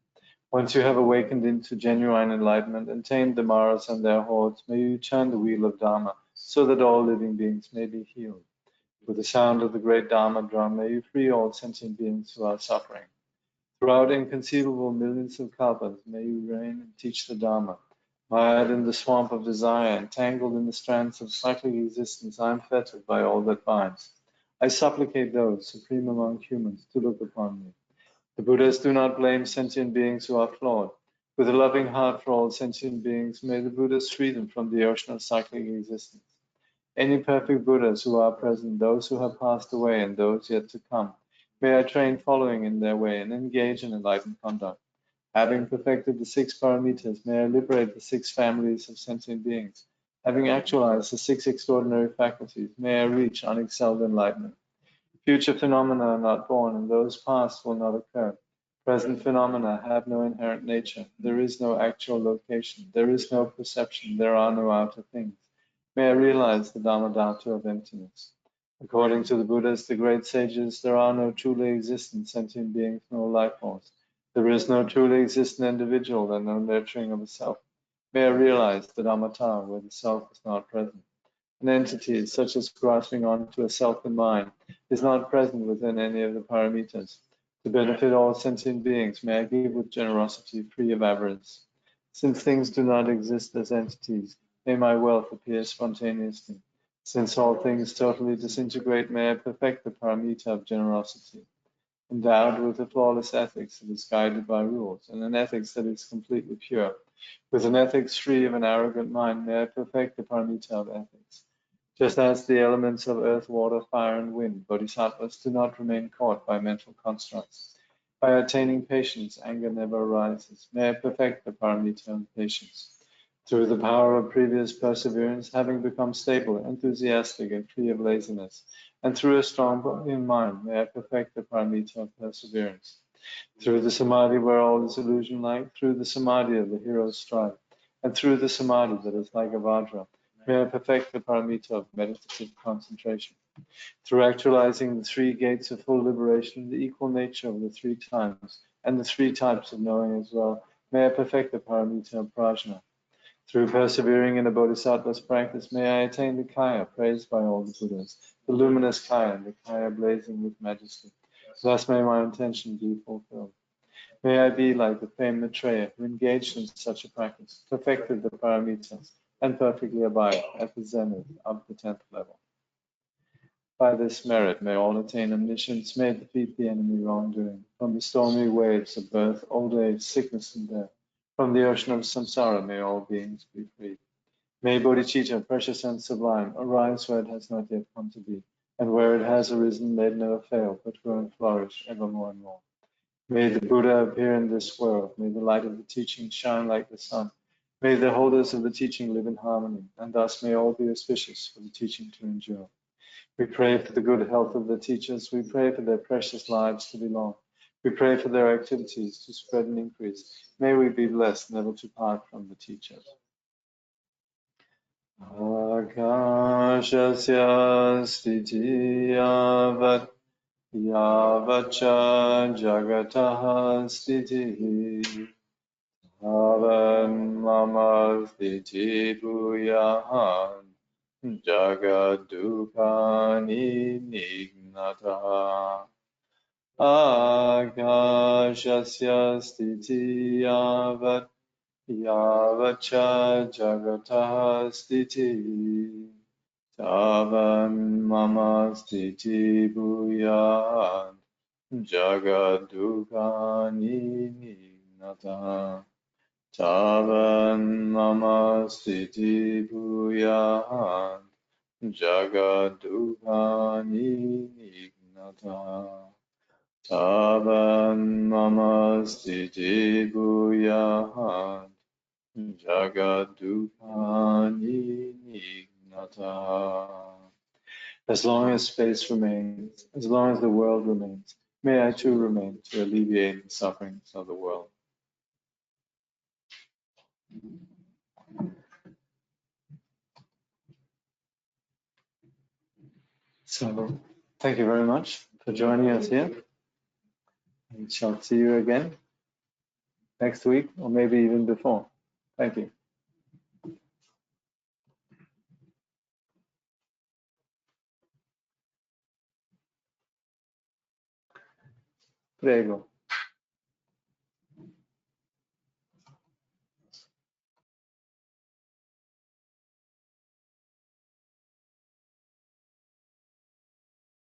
Once you have awakened into genuine enlightenment and tamed the Maras and their hordes, may you turn the wheel of Dharma so that all living beings may be healed. With the sound of the great Dharma drum, may you free all sentient beings who are suffering. Throughout inconceivable millions of kalpas, may you reign and teach the Dharma. Mired in the swamp of desire, entangled in the strands of cyclic existence, I am fettered by all that binds. I supplicate those, supreme among humans, to look upon me. The Buddhas do not blame sentient beings who are flawed. With a loving heart for all sentient beings, may the Buddhas free them from the ocean of cyclic existence. Any perfect Buddhas who are present, those who have passed away and those yet to come, may I train following in their way and engage in enlightened conduct. Having perfected the 6 paramitas, may I liberate the 6 families of sentient beings. Having actualized the 6 extraordinary faculties, may I reach unexcelled enlightenment. Future phenomena are not born, and those past will not occur. Present phenomena have no inherent nature. There is no actual location. There is no perception. There are no outer things. May I realize the Dhamma-dhatu of emptiness. According to the Buddhas, the great sages, there are no truly existent sentient beings nor life forms. There is no truly existent individual and no nurturing of a self. May I realize the Dhamma-ta, where the self is not present. An entity, such as grasping onto a self in mind, is not present within any of the paramitas. To benefit all sentient beings, may I give with generosity, free of avarice. Since things do not exist as entities, may my wealth appear spontaneously. Since all things totally disintegrate, may I perfect the paramita of generosity. Endowed with a flawless ethics that is guided by rules, and an ethics that is completely pure. With an ethics free of an arrogant mind, may I perfect the paramita of ethics. Just as the elements of earth, water, fire, and wind, bodhisattvas do not remain caught by mental constructs. By attaining patience, anger never arises. May I perfect the paramita of patience. Through the power of previous perseverance, having become stable, enthusiastic, and free of laziness, and through a strong body and mind, may I perfect the paramita of perseverance. Through the samadhi where all is illusion-like, through the samadhi of the hero's strife, and through the samadhi that is like a vajra, may I perfect the paramita of meditative concentration. Through actualizing the 3 gates of full liberation, the equal nature of the 3 times, and the 3 types of knowing as well, may I perfect the paramita of prajna. Through persevering in a bodhisattva's practice, may I attain the kaya praised by all the Buddhas, the luminous kaya, and the kaya blazing with majesty. Thus may my intention be fulfilled. May I be like the famed Maitreya, who engaged in such a practice, perfected the paramitas, and perfectly abide at the zenith of the 10th level. By this merit, may all attain omniscience, may defeat the enemy wrongdoing, from the stormy waves of birth, old age, sickness, and death. From the ocean of samsara, may all beings be freed. May bodhicitta, precious and sublime, arise where it has not yet come to be, and where it has arisen, may it never fail, but grow and flourish evermore and more. May the Buddha appear in this world. May the light of the teaching shine like the sun. May the holders of the teaching live in harmony, and thus may all be auspicious for the teaching to endure. We pray for the good health of the teachers. We pray for their precious lives to be long. We pray for their activities to spread and increase. May we be blessed never to part from the teachers. Akashasya stiti yavat yavacha jagataha stiti Havan mama stiti bhuyahan jagadukani nignata Akashasya stiti yavat yavacha jagataha stiti Tavan mama stiti bhuyan jagadukani nignata Tavan mama stiti bhuyan jagadukani nignata Tavan mama stiti bhuyan jagadukani nignata. As long as space remains, as long as the world remains, may I too remain to alleviate the sufferings of the world. So, thank you very much for joining us here. We shall see you again next week, or maybe even before. Thank you. Prego.